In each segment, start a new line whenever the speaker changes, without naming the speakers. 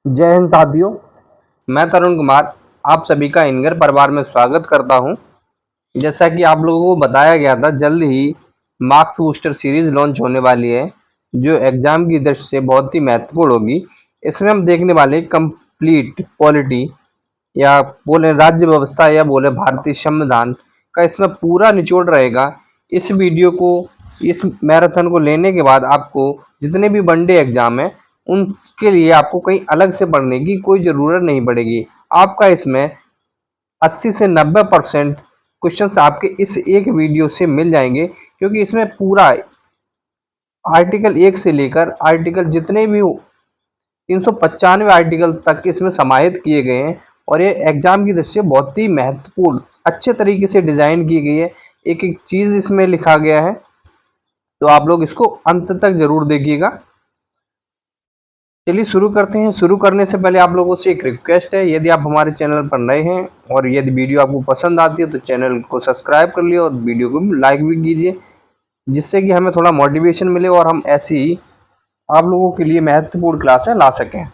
जय हिंद साथियों। मैं तरुण कुमार आप सभी का इनगर परिवार में स्वागत करता हूं। जैसा कि आप लोगों को बताया गया था, जल्द ही मार्क्स बूस्टर सीरीज लॉन्च होने वाली है, जो एग्जाम की दृष्टि से बहुत ही महत्वपूर्ण होगी। इसमें हम देखने वाले कंप्लीट पॉलिटी या बोले राज्य व्यवस्था या बोले भारतीय संविधान का इसमें पूरा निचोड़ रहेगा। इस वीडियो को, इस मैराथन को लेने के बाद आपको जितने भी वनडे एग्जाम है उनके लिए आपको कहीं अलग से पढ़ने की कोई ज़रूरत नहीं पड़ेगी। आपका इसमें 80 से 90% क्वेश्चंस आपके इस एक वीडियो से मिल जाएंगे, क्योंकि इसमें पूरा आर्टिकल 1 से लेकर आर्टिकल जितने भी 395 आर्टिकल तक इसमें समाहित किए गए हैं, और ये एग्जाम की दृष्टि से बहुत ही महत्वपूर्ण अच्छे तरीके से डिजाइन की गई है। एक एक चीज इसमें लिखा गया है, तो आप लोग इसको अंत तक जरूर देखिएगा। चलिए शुरू करते हैं। शुरू करने से पहले आप लोगों से एक रिक्वेस्ट है, यदि आप हमारे चैनल पर नए हैं और यदि वीडियो आपको पसंद आती है तो चैनल को सब्सक्राइब कर लिया और वीडियो को लाइक भी कीजिए, जिससे कि हमें थोड़ा मोटिवेशन मिले और हम ऐसी आप लोगों के लिए महत्वपूर्ण क्लासें ला सकें।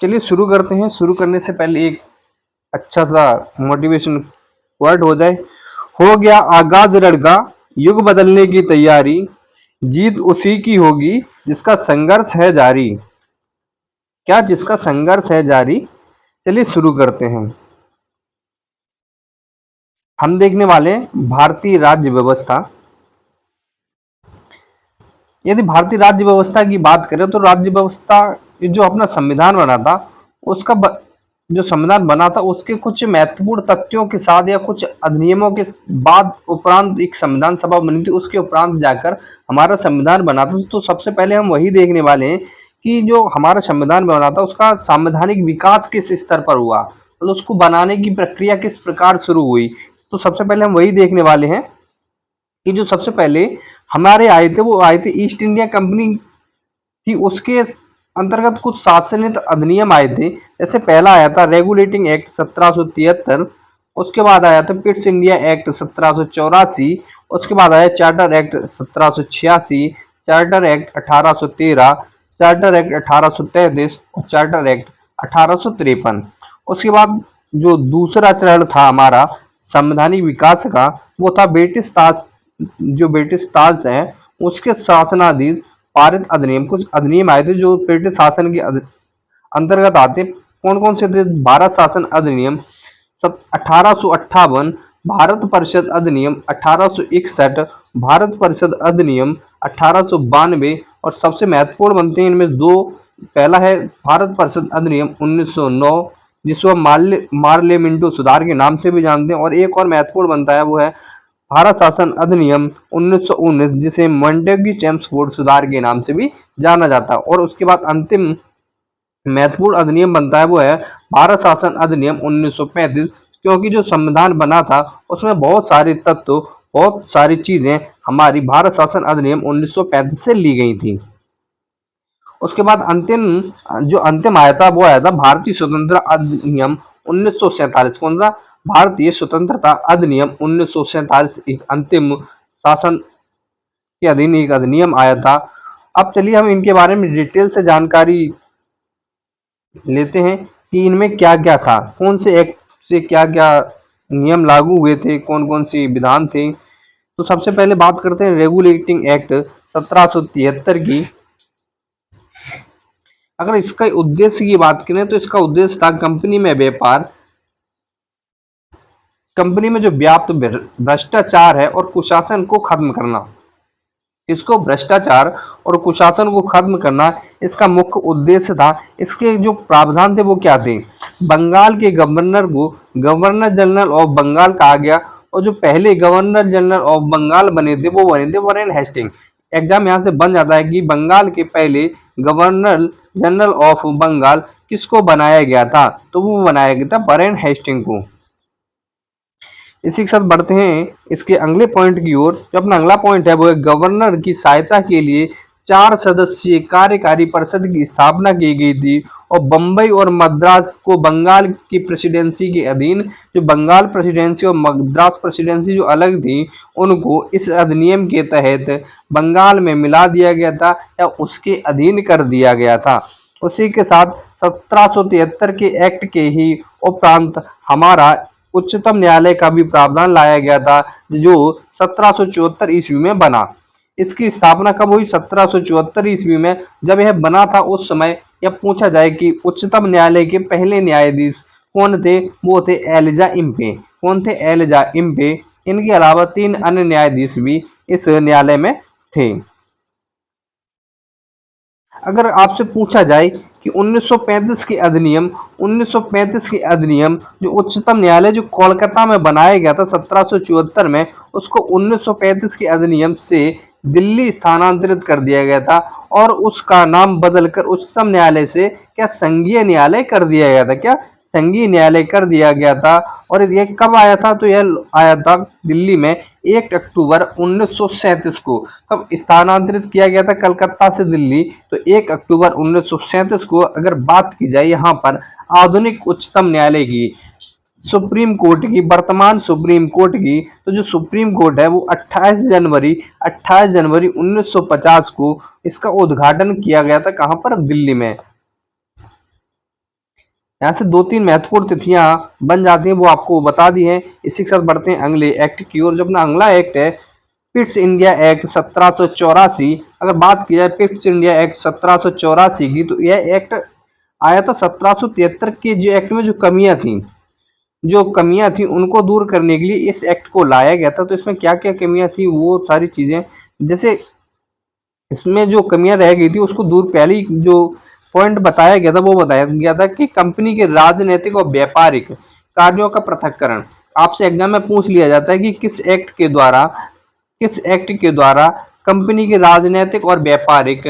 चलिए शुरू करते हैं। शुरू करने से पहले एक अच्छा सा मोटिवेशन वर्ड हो जाए। हो गया आगाज रणगा, युग बदलने की तैयारी, जीत उसी की होगी जिसका संघर्ष है जारी। क्या? जिसका संघर्ष है जारी। चलिए शुरू करते हैं। हम देखने वाले हैं भारतीय राज्य व्यवस्था। यदि भारतीय राज्य व्यवस्था की बात करें तो राज्य व्यवस्था जो अपना संविधान बना था, उसका जो संविधान बना था उसके कुछ महत्वपूर्ण तथ्यों के साथ या कुछ अधिनियमों के बाद उपरांत एक संविधान सभा बनी थी, उसके उपरांत जाकर हमारा संविधान बना था। तो सबसे पहले हम वही देखने वाले हैं कि जो हमारा संविधान बना था उसका संवैधानिक विकास किस स्तर पर हुआ, मतलब उसको बनाने की प्रक्रिया किस प्रकार शुरू हुई। तो सबसे पहले हम वही देखने वाले हैं कि जो सबसे पहले हमारे आए थे वो आए थे ईस्ट इंडिया कंपनी थी, उसके अंतर्गत कुछ शासनिक अधिनियम आए थे। जैसे पहला आया था रेगुलेटिंग एक्ट 1773, उसके बाद आया था पिट्स इंडिया एक्ट 1784, उसके बाद आया charter act 1786, charter act 1813, charter act 1833 और चार्टर एक्ट 1853। उसके बाद जो दूसरा चरण था हमारा संवैधानिक विकास का, वो था ब्रिटिश ताज, जो ब्रिटिश ताज है उसके शासनाधीन पारित अधिनियम। कुछ अधिनियम आए थे जो ब्रिटिश शासन के अंतर्गत आते। कौन कौन से थे? भारत शासन अधिनियम 1858, भारत परिषद अधिनियम 1861, भारत परिषद अधिनियम 1892, और सबसे महत्वपूर्ण बनते हैं इनमें दो। पहला है भारत परिषद अधिनियम 1909, जिसको हम मार्लेमिंटो सुधार के नाम से भी जानते हैं, और एक और महत्वपूर्ण बनता है वो है भारत शासन अधिनियम 1919, जिसे मॉन्टेग्यू चेम्सफोर्ड सुधार के नाम से भी जाना जाता है। और उसके बाद अंतिम महत्वपूर्ण अधिनियम बनता है वो है भारत शासन अधिनियम 1935, क्योंकि जो संविधान बना था उसमें बहुत सारे तत्व, बहुत सारी चीजें हमारी भारत शासन अधिनियम 1935 से ली गई थी। उसके बाद अंतिम आया था वो आया था भारतीय स्वतंत्रता अधिनियम 1947। कौन सा? भारतीय स्वतंत्रता अधिनियम 1947 एक अंतिम शासन के अधीन एक अधिनियम आया था। अब चलिए हम इनके बारे में डिटेल से जानकारी लेते हैं कि इनमें क्या क्या था, कौन से एक्ट से क्या क्या नियम लागू हुए थे, कौन कौन सी विधान थे। तो सबसे पहले बात करते हैं रेगुलेटिंग एक्ट 1773 की। अगर इसका उद्देश्य की बात करें तो इसका उद्देश्य था कंपनी में व्यापार, कंपनी में जो व्याप्त भ्रष्टाचार है और कुशासन को खत्म करना। इसको भ्रष्टाचार और कुशासन को खत्म करना इसका मुख्य उद्देश्य था। इसके जो प्रावधान थे वो क्या थे? बंगाल के गवर्नर को गवर्नर जनरल ऑफ बंगाल कहा गया, और जो पहले गवर्नर जनरल ऑफ बंगाल बने थे वो बने थे वॉरेन हेस्टिंग। एग्जाम यहाँ से बन जाता है कि बंगाल के पहले गवर्नर जनरल ऑफ बंगाल किसको बनाया गया था? तो वो बनाया गया था वॉरेन हेस्टिंग को। इसी के साथ बढ़ते हैं इसके अगले पॉइंट की ओर। जो अपना अगला पॉइंट है वो है गवर्नर की सहायता के लिए 4 सदस्यीय कार्यकारी परिषद की स्थापना की गई थी और बम्बई और मद्रास को बंगाल की प्रेसिडेंसी के अधीन, जो बंगाल प्रेसिडेंसी और मद्रास प्रेसिडेंसी जो अलग थी, उनको इस अधिनियम के तहत बंगाल में मिला दिया गया था या उसके अधीन कर दिया गया था। उसी के साथ 1773 के एक्ट के ही उपरांत हमारा उच्चतम न्यायालय का भी प्रावधान लाया गया था, जो 1774 ईस्वी में बना। इसकी स्थापना कब हुई? 1774 ईस्वी में। जब यह बना था उस समय यह पूछा जाए कि उच्चतम न्यायालय के पहले न्यायाधीश कौन थे? वो थे एलिजा इम्पे। कौन थे? Elijah Impey. इनके अलावा 3 अन्य न्यायाधीश भी इस न्यायालय में थे। अगर आपसे पूछा जाए कि 1935 के अधिनियम जो उच्चतम न्यायालय जो कोलकाता में बनाया गया था 1774 में, उसको 1935 के अधिनियम से दिल्ली स्थानांतरित कर दिया गया था और उसका नाम बदलकर उच्चतम न्यायालय से क्या संघीय न्यायालय कर दिया गया था। क्या? संघीय न्यायालय कर दिया गया था। और ये कब आया था? तो यह आया था दिल्ली में 1 अक्टूबर 1937 को। कब स्थानांतरित किया गया था कलकत्ता से दिल्ली? तो 1 अक्टूबर 1937 को। अगर बात की जाए यहाँ पर आधुनिक उच्चतम न्यायालय की, सुप्रीम कोर्ट की, वर्तमान सुप्रीम कोर्ट की, तो जो सुप्रीम कोर्ट है वो 28 जनवरी 1950 को इसका उद्घाटन किया गया था। कहाँ पर? दिल्ली में। यहाँ से 2-3 महत्वपूर्ण तिथियां बन जाती हैं, वो आपको बता दी है। इसी के साथ बढ़ते हैं अगले एक्ट की ओर। जो अपना अगला एक्ट है पिट्स इंडिया एक्ट 1784। अगर बात की जाए पिट्स इंडिया एक्ट 1784 की, तो यह एक्ट आया था 1773 के जो एक्ट में जो कमियां थी उनको दूर करने के लिए इस एक्ट को लाया गया था। तो इसमें क्या क्या कमियां थी वो सारी चीजें, जैसे इसमें जो कमियां रह गई थी उसको दूर, पहली जो पॉइंट बताया गया था वो बताया गया था कि कंपनी के राजनीतिक और व्यापारिक कार्यों का पृथक्करण। आपसे एग्जाम में पूछ लिया जाता है कि किस एक्ट के द्वारा कंपनी के राजनीतिक और व्यापारिक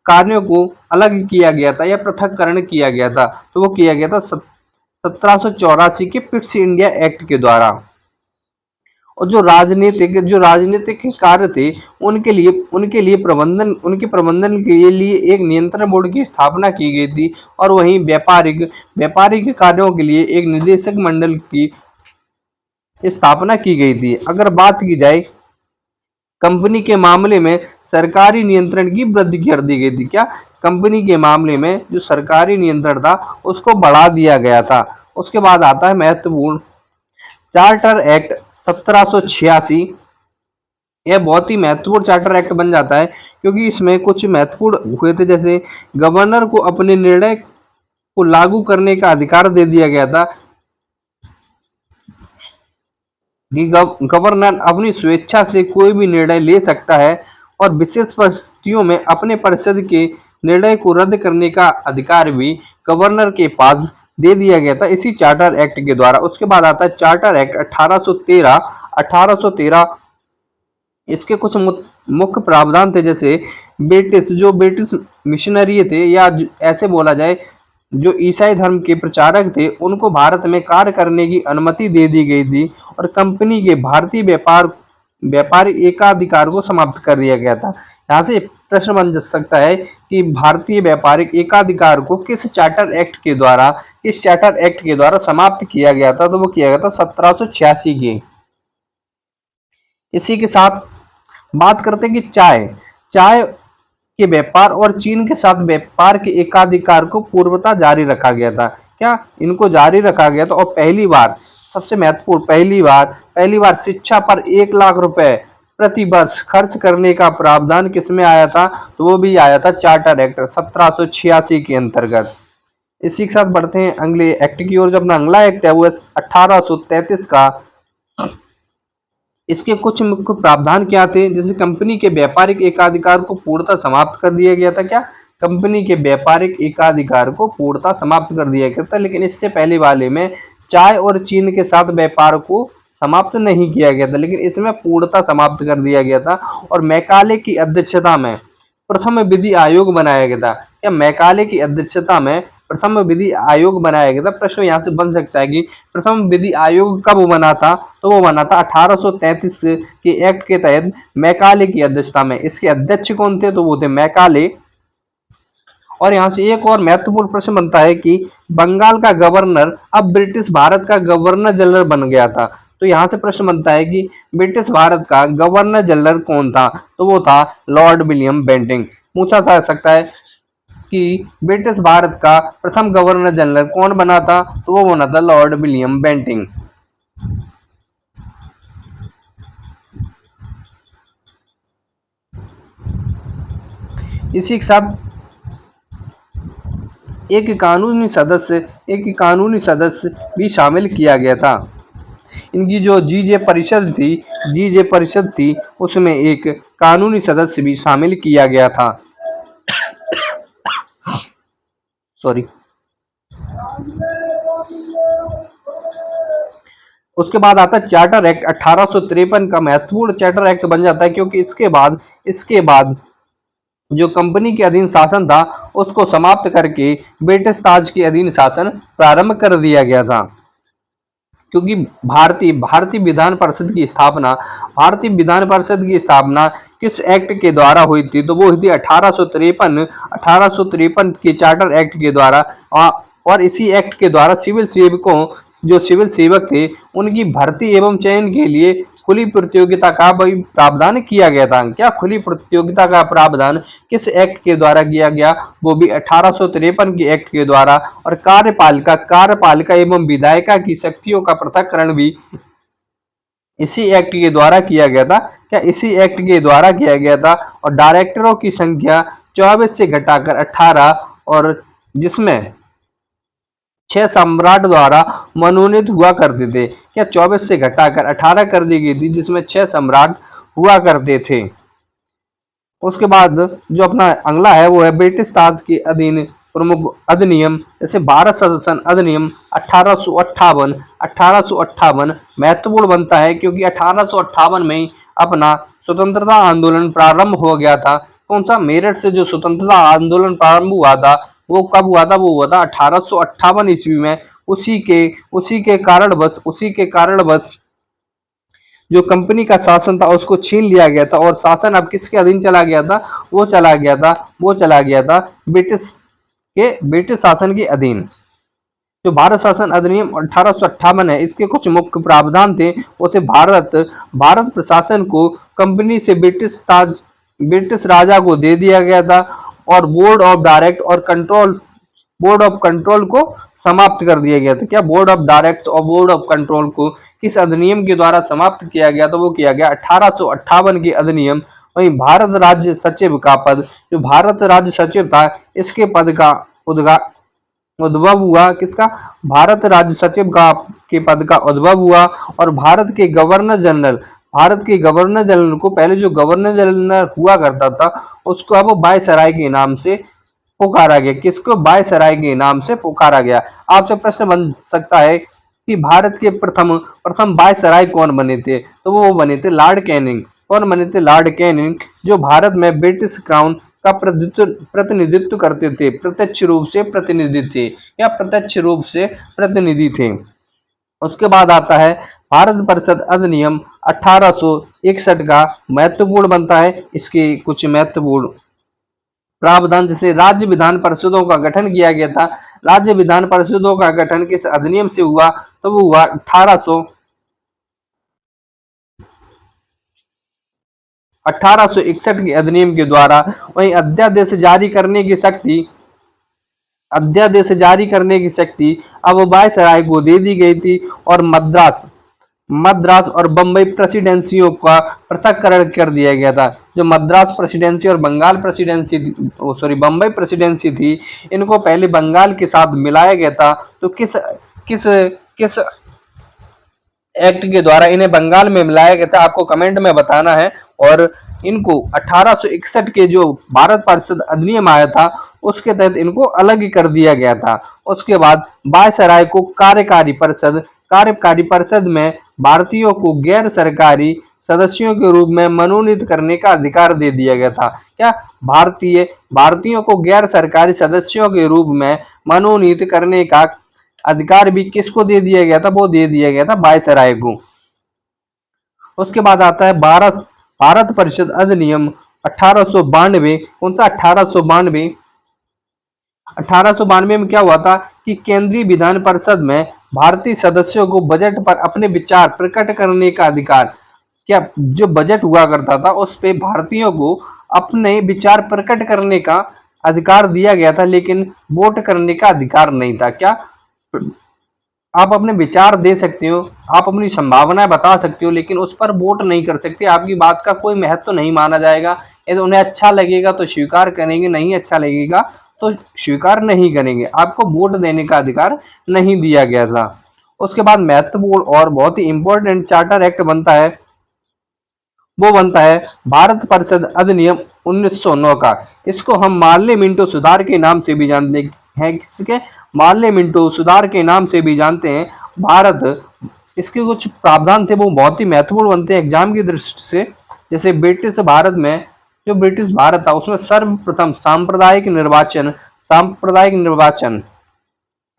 कार्यों को अलग किया गया था या पृथक्करण किया गया था। तो वो किया गया था 1784 के पिट्स इंडिया एक्ट के द्वारा। और जो राजनीतिक कार्य थे उनके प्रबंधन के लिए एक नियंत्रण बोर्ड की स्थापना की गई थी और वहीं व्यापारिक कार्यों के लिए एक निदेशक मंडल की स्थापना की गई थी। अगर बात की जाए कंपनी के मामले में सरकारी नियंत्रण की वृद्धि कर दी गई थी। क्या? कंपनी के मामले में जो सरकारी नियंत्रण था उसको बढ़ा दिया गया था। उसके बाद आता है महत्वपूर्ण चार्टर एक्ट 1786। यह बहुत ही महत्वपूर्ण चार्टर एक्ट बन जाता है क्योंकि इसमें कुछ महत्वपूर्ण हुए थे, जैसे गवर्नर को अपने निर्णय को लागू करने का अधिकार दे दिया गया था कि गवर्नर अपनी स्वेच्छा से कोई भी निर्णय ले सकता है और विशेष परिस्थितियों में अपने परिषद के निर्णय को रद्द करने का अधिकार भी गवर्नर के पास दे दिया गया था इसी चार्टर एक्ट के द्वारा। उसके बाद आता है चार्टर एक्ट 1813। इसके कुछ मुख्य प्रावधान थे, जैसे ब्रिटिश मिशनरी थे या ऐसे बोला जाए जो ईसाई धर्म के प्रचारक थे उनको भारत में कार्य करने की अनुमति दे दी गई थी और कंपनी के भारतीय व्यापारिक एकाधिकार को समाप्त कर दिया गया था। यहाँ से प्रश्न बन सकता है कि भारतीय व्यापारिक एकाधिकार को किस चार्टर एक्ट के द्वारा समाप्त किया गया था? तो वो किया गया था 1786 के। इसी के साथ बात करते हैं कि चाय के व्यापार और चीन के साथ व्यापार के एकाधिकार को पूर्वतः जारी रखा गया था। क्या? इनको जारी रखा गया था। और पहली बार, सबसे महत्वपूर्ण, पहली बार शिक्षा पर 1 लाख रुपए प्रति वर्ष खर्च करने का प्रावधान किसमें आया था? तो वो भी आया था चार्टर एक्ट 1786 के अंतर्गत। इसी के साथ बढ़ते हैं अगले एक्ट की ओर। जो अपना अगला एक्ट है वो 1833 का। इसके कुछ मुख्य प्रावधान क्या थे? जैसे कंपनी के व्यापारिक एकाधिकार को पूर्णतः समाप्त कर दिया गया था। क्या? कंपनी के व्यापारिक एकाधिकार को पूर्णतः समाप्त कर दिया गया था। लेकिन इससे पहले वाले में चाय और चीन के साथ व्यापार को समाप्त नहीं किया गया था, लेकिन इसमें पूर्णतः समाप्त कर दिया गया था। और मैकाले की अध्यक्षता में प्रथम विधि आयोग बनाया गया था। या मैकाले की अध्यक्षता में प्रथम विधि आयोग बनाया गया था। प्रश्न यहाँ से बन सकता है कि प्रथम विधि आयोग कब बना था, तो वो बना था 1833 के एक्ट के तहत मैकाले की अध्यक्षता में। इसके अध्यक्ष कौन थे, तो वो थे मैकाले। और यहाँ से एक और महत्वपूर्ण प्रश्न बनता है कि बंगाल का गवर्नर अब ब्रिटिश भारत का गवर्नर जनरल बन गया था। तो यहाँ से प्रश्न बनता है कि ब्रिटिश भारत का गवर्नर जनरल कौन था, तो वो था लॉर्ड विलियम बेंटिंक। पूछा जा सकता है कि ब्रिटिश भारत का प्रथम गवर्नर जनरल कौन बना था, तो वो बना था लॉर्ड विलियम बेंटिंक। इसी के साथ एक कानूनी सदस्य भी शामिल किया गया था। इनकी जो जीजे परिषद थी उसमें एक कानूनी सदस्य भी शामिल किया गया था। सॉरी। उसके बाद आता है चार्टर एक्ट 1853 का महत्वपूर्ण चार्टर एक्ट बन जाता है, क्योंकि इसके बाद जो कंपनी के अधीन शासन था उसको समाप्त करके ब्रिटिश ताज के अधीन शासन प्रारंभ कर दिया गया था। क्योंकि भारतीय विधान परिषद की स्थापना किस एक्ट के द्वारा हुई थी, तो वो हुई थी 1853 के चार्टर एक्ट के द्वारा। और इसी एक्ट के द्वारा सिविल सेवक थे उनकी भर्ती एवं चयन के लिए खुली प्रतियोगिता का भी प्रावधान किया गया था। क्या खुली प्रतियोगिता का प्रावधान किस एक्ट के द्वारा किया गया, वो भी 1853 के एक्ट के द्वारा। और कार्यपालिका एवं विधायिका की शक्तियों का पृथक्करण भी इसी एक्ट के द्वारा किया गया था। क्या इसी एक्ट के द्वारा किया गया था। और डायरेक्टरों की संख्या 24 से घटाकर 18, और जिसमें 6 सम्राट द्वारा मनोनीत हुआ करते थे। क्या 24 से घटाकर 18 कर दी गई थी, जिसमें 6 सम्राट हुआ करते थे। उसके बाद जो अपना अगला है वो है ब्रिटिश ताज के अधीन प्रमुख अधिनियम, जैसे भारत शासन अधिनियम 1858 महत्वपूर्ण बनता है, क्योंकि 1858 में ही अपना स्वतंत्रता आंदोलन प्रारंभ हो गया था। कौन सा, मेरठ से जो स्वतंत्रता आंदोलन प्रारंभ हुआ था वो कब हुआ था, वो हुआ था 1858 ईस्वी में। उसी के कारणवश जो कंपनी का शासन था उसको छीन लिया गया था, और शासन अब किसके अधीन चला गया था, वो चला गया था ब्रिटिश शासन के अधीन। जो भारत शासन अधिनियम 1858 है, इसके कुछ मुख्य प्रावधान थे। वो थे भारत प्रशासन को कंपनी से ब्रिटिश राजा को दे दिया गया था, और बोर्ड ऑफ कंट्रोल को समाप्त कर दिया गया था। क्या बोर्ड ऑफ डायरेक्ट और बोर्ड ऑफ कंट्रोल को किस अधिनियम के द्वारा समाप्त किया गया, तो वो किया गया 1858 के अधिनियम। वहीं भारत राज्य सचिव का पद, जो भारत राज्य सचिव था, इसके पद का उद्भव हुआ किसका, भारत राज्य सचिव के पद का उद्भव हुआ। और भारत के गवर्नर जनरल को, पहले जो गवर्नर जनरल हुआ करता था उसको अब वायसराय के नाम से पुकारा गया। किसको, वायसराय के नाम से पुकारा गया। आपसे प्रश्न बन सकता है कि भारत के प्रथम वायसराय कौन बने थे, तो वो बने थे लॉर्ड कैनिंग। कौन बने थे, लॉर्ड कैनिंग, जो भारत में ब्रिटिश क्राउन का प्रतिनिधित्व करते थे, प्रत्यक्ष रूप से प्रतिनिधि थे, या प्रत्यक्ष रूप से प्रतिनिधि थे। उसके बाद आता है भारत परिषद अधिनियम 1861 का महत्वपूर्ण बनता है। इसके कुछ महत्वपूर्ण प्रावधान, जैसे राज्य विधान परिषदों का गठन किया गया था। राज्य विधान परिषदों का गठन किस अधिनियम से हुआ, तो वो हुआ 1861 के अधिनियम के द्वारा। वहीं अध्यादेश जारी करने की शक्ति अब वायसराय को दे दी गई थी, और मद्रास और बम्बई प्रेसिडेंसियों का पृथक्करण कर दिया गया था। जो मद्रास प्रेसिडेंसी और बम्बई प्रेसिडेंसी थी, इनको पहले बंगाल के साथ मिलाया गया था। तो किस एक्ट के द्वारा इन्हें बंगाल में मिलाया गया था, आपको कमेंट में बताना है। और इनको 1861 के जो भारत परिषद अधिनियम आया था उसके तहत इनको अलग कर दिया गया था। उसके बाद वायसराय को कार्यकारी परिषद में भारतीयों को गैर सरकारी सदस्यों के रूप में मनोनीत करने का अधिकार दे दिया गया था। क्या भारतीयों को गैर सरकारी सदस्यों के रूप में मनोनीत करने का अधिकार भी किसको दे दिया गया था? वो दे दिया गया था वायसराय को। उसके बाद आता है भारत परिषद अधिनियम 1892। कौन सा? 1892। 1892 में क्या हुआ था कि केंद्रीय विधान परिषद में भारतीय सदस्यों को बजट पर अपने विचार प्रकट करने का अधिकार, क्या जो बजट हुआ करता था उस पे भारतीयों को अपने विचार प्रकट करने का अधिकार दिया गया था, लेकिन वोट करने का अधिकार नहीं था। क्या आप अपने विचार दे सकते हो, आप अपनी संभावनाएं बता सकते हो, लेकिन उस पर वोट नहीं कर सकते। आपकी बात का कोई महत्व तो नहीं माना जाएगा। यदि उन्हें अच्छा लगेगा तो स्वीकार करेंगे, नहीं अच्छा लगेगा तो स्वीकार नहीं करेंगे। आपको वोट देने का अधिकार नहीं दिया गया था। उसके बाद महत्वपूर्ण और बहुत ही इंपॉर्टेंट चार्टर एक्ट बनता है, वो बनता है भारत परिषद अधिनियम 1909 का। इसको हम मार्ले मिंटो सुधार के नाम से भी जानते हैं। किसके? मार्ले मिंटो सुधार के नाम से भी जानते हैं। भारत, इसके कुछ प्रावधान थे वो बहुत ही महत्वपूर्ण बनते हैं एग्जाम की दृष्टि से। जैसे ब्रिटिश भारत में, जो ब्रिटिश भारत था उसमें सर्वप्रथम सांप्रदायिक निर्वाचन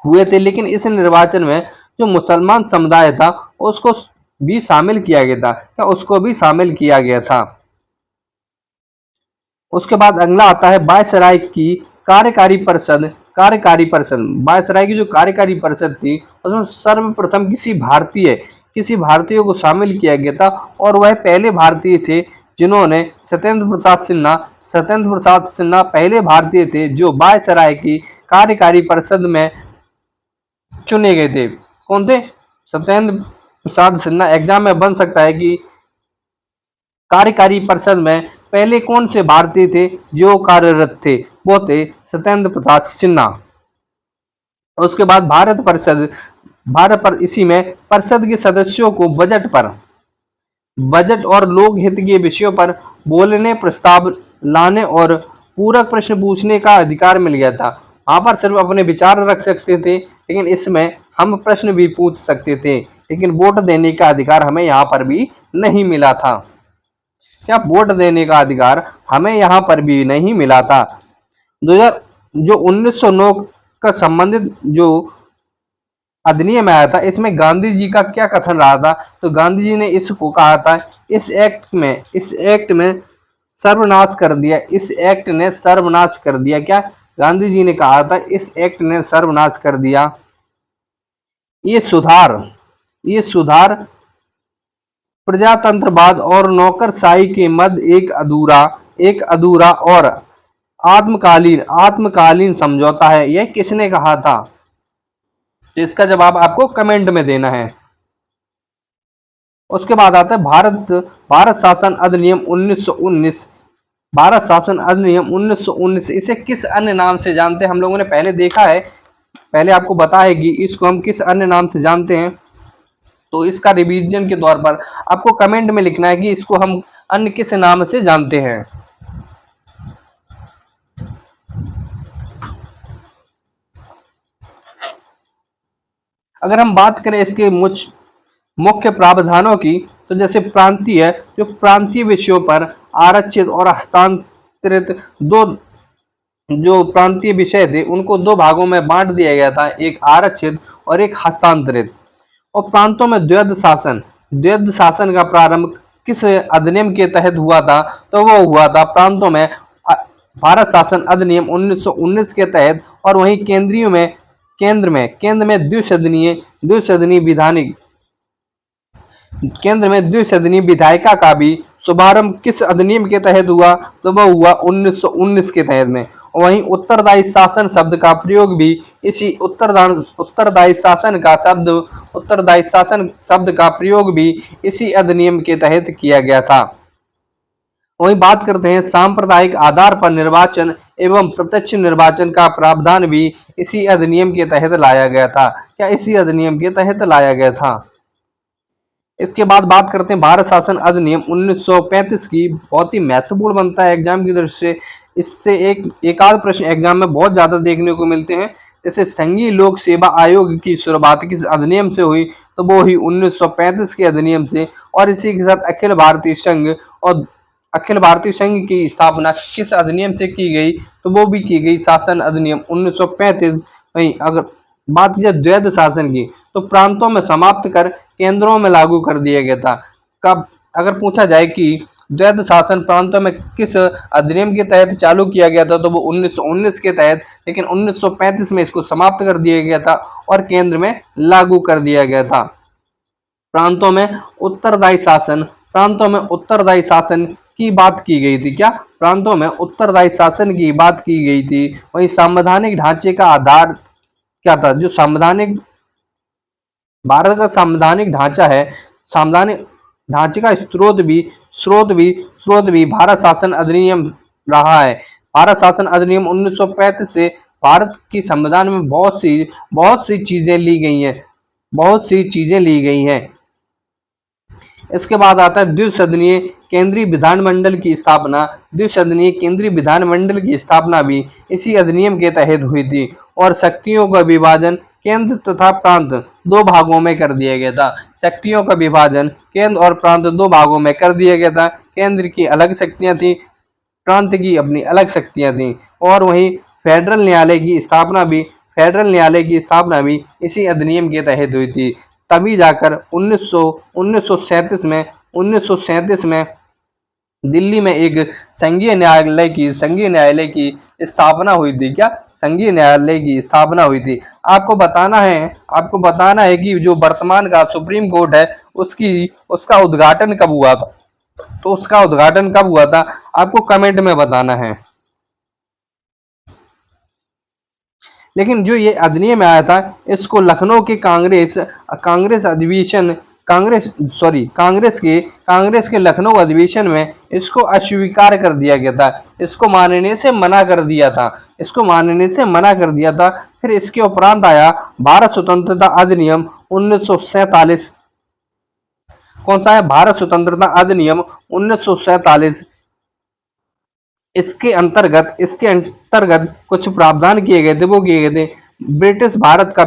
हुए थे, लेकिन इस निर्वाचन में जो मुसलमान समुदाय था उसको भी शामिल किया गया था। क्या उसको भी शामिल किया गया था? उसके बाद अगला आता है वायसराय की कार्यकारी परिषद। वायसराय की जो कार्यकारी परिषद थी उसमें सर्वप्रथम किसी भारतीय को शामिल किया गया था, और वह पहले भारतीय थे जिन्होंने सत्येंद्र प्रसाद सिन्हा पहले भारतीय थे जो वायसराय की कार्यकारी परिषद में चुने गए थे। कौन थे? सत्येंद्र प्रसाद सिन्हा। एग्जाम में बन सकता है कि कार्यकारी परिषद में पहले कौन से भारतीय थे जो कार्यरत थे? वो थे सत्येंद्र प्रसाद सिन्हा। उसके बाद इसी में परिषद के सदस्यों को बजट और लोक हित के विषयों पर बोलने, प्रस्ताव लाने और पूरक प्रश्न पूछने का अधिकार मिल गया था। वहां पर सिर्फ अपने विचार रख सकते थे, लेकिन इसमें हम प्रश्न भी पूछ सकते थे, लेकिन वोट देने का अधिकार हमें यहाँ पर भी नहीं मिला था। क्या वोट देने का अधिकार हमें यहाँ पर भी नहीं मिला था? 1909 का संबंधित जो अधिनियम आया था, इसमें गांधी जी का क्या कथन रहा था? तो गांधी जी ने इसको कहा था, इस एक्ट में सर्वनाश कर दिया। इस एक्ट ने सर्वनाश कर दिया। क्या गांधी जी ने कहा था? इस एक्ट ने सर्वनाश कर दिया। ये सुधार प्रजातंत्रवाद और नौकरशाही के मध्य एक अधूरा और आत्मकालीन समझौता है। यह किसने कहा था? तो इसका जवाब आपको कमेंट में देना है। उसके बाद आता है भारत शासन अधिनियम 1919। भारत शासन अधिनियम 1919, इसे किस अन्य नाम से जानते हैं? हम लोगों ने पहले देखा है, पहले आपको बताया कि इसको हम किस अन्य नाम से जानते हैं। तो इसका रिवीजन के तौर पर आपको कमेंट में लिखना है कि इसको हम अन्य किस नाम से जानते हैं। अगर हम बात करें इसके मुख्य प्रावधानों की, तो जैसे प्रांतीय विषयों पर आरक्षित और हस्तांतरित जो प्रांतीय विषय थे उनको दो भागों में बांट दिया गया था, एक आरक्षित और एक हस्तांतरित। और प्रांतों में द्वैध शासन का प्रारंभ किस अधिनियम के तहत हुआ था? तो वो हुआ था प्रांतों में भारत शासन अधिनियम 1919 के तहत। और वहीं केंद्र में द्विसदनीय विधायिका का भी शुभारंभ किस अधिनियम के तहत हुआ? तो वह हुआ 1919 के तहत में। वहीं उत्तरदायी शासन शब्द का प्रयोग भी इसी अधिनियम के तहत किया गया था। वहीं बात करते हैं सांप्रदायिक आधार पर निर्वाचन एवं प्रत्यक्ष निर्वाचन का प्रावधान भी इसी अधिनियम के तहत लाया गया था। क्या इसी अधिनियम के तहत लाया गया था? इसके बाद बात करते हैं भारत शासन अधिनियम 1935 की। बहुत ही महत्वपूर्ण बनता है एग्जाम की दृष्टि से। इससे एक आध प्रश्न एग्जाम में बहुत ज्यादा देखने को मिलते हैं। जैसे संघीय लोक सेवा आयोग की शुरुआत किस अधिनियम से हुई? तो वो ही 1935 के अधिनियम से, और इसी के साथ अखिल भारतीय संघ, और अखिल भारतीय संघ की स्थापना किस अधिनियम से की गई, तो वो भी की गई शासन अधिनियम 1935। वहीं अगर बात की जाए द्वैध शासन की, तो प्रांतों में समाप्त कर केंद्रों में लागू कर दिया गया था। कब, अगर पूछा जाए कि द्वैध शासन प्रांतों में किस अधिनियम के तहत चालू किया गया था, तो वो 1919 के तहत, लेकिन 1935 में इसको समाप्त कर दिया गया था और केंद्र में लागू कर दिया गया था। प्रांतों में उत्तरदायी शासन, प्रांतों में उत्तरदायी शासन की बात की गई थी। क्या, प्रांतों में उत्तरदायी शासन की बात की गई थी। वहीं संवैधानिक ढांचे का आधार क्या था, जो संवैधानिक भारत का संवैधानिक ढांचा है, संवैधानिक ढांचे का स्रोत भी भारत शासन अधिनियम रहा है। भारत शासन अधिनियम 1935 से भारत की संविधान में बहुत सी चीजें ली गई हैं, बहुत सी चीजें ली गई हैं। इसके बाद आता है द्विसदनीय केंद्रीय विधानमंडल की स्थापना। द्विसदनीय केंद्रीय विधानमंडल की स्थापना भी इसी अधिनियम के तहत हुई थी, और शक्तियों का विभाजन केंद्र तथा प्रांत दो भागों में कर दिया गया था। शक्तियों का विभाजन केंद्र और प्रांत दो भागों में कर दिया गया था। केंद्र की अलग शक्तियां थी, प्रांत की अपनी अलग शक्तियां थी। और वहीं फेडरल न्यायालय की स्थापना भी इसी अधिनियम के तहत हुई थी। तभी जाकर 1937 में दिल्ली में एक संघीय न्यायालय की स्थापना हुई थी। क्या, संघीय न्यायालय की स्थापना हुई थी। आपको बताना है कि जो वर्तमान का सुप्रीम कोर्ट है, उसका उद्घाटन कब हुआ था, तो उसका उद्घाटन कब हुआ था आपको कमेंट में बताना है। लेकिन जो ये अधिनियम आया था, इसको लखनऊ के कांग्रेस के लखनऊ अधिवेशन में इसको अस्वीकार कर दिया गया था। इसको मानने से मना कर दिया था, फिर इसके उपरांत आया भारत स्वतंत्रता अधिनियम 1947। कौन सा है, भारत स्वतंत्रता अधिनियम 1947। इसके अंतर्गत कुछ प्रावधान किए गए थे। वो किए गए थे ब्रिटिश भारत का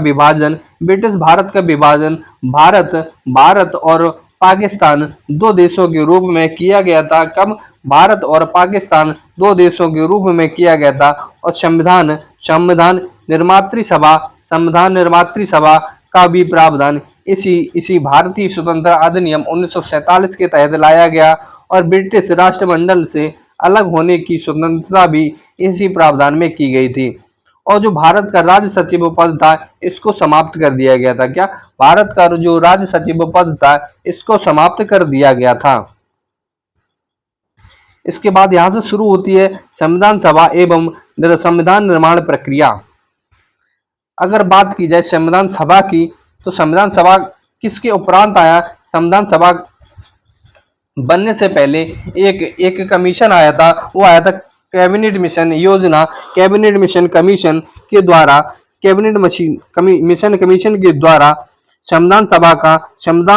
विभाजन भारत और पाकिस्तान दो देशों के रूप में किया गया था। कब, भारत और पाकिस्तान दो देशों के रूप में किया गया था। और संविधान निर्मात्री सभा का भी प्रावधान इसी भारतीय स्वतंत्रता अधिनियम 1947 के तहत लाया गया, और ब्रिटिश राष्ट्रमंडल से अलग होने की स्वतंत्रता भी इसी प्रावधान में की गई थी। और जो भारत का राज्य सचिव पद था, इसको समाप्त कर दिया गया था। क्या, भारत का जो राज्य सचिव पद था, इसको समाप्त कर दिया गया था। इसके बाद यहां से शुरू होती है संविधान सभा एवं संविधान निर्माण प्रक्रिया। अगर बात की जाए संविधान सभा की, तो संविधान सभा किसके उपरांत आया। संविधान सभा बनने से पहले एक कमीशन आया था, वो आया था कैबिनेट मिशन कमीशन के द्वारा, कमीशन के द्वारा संविधान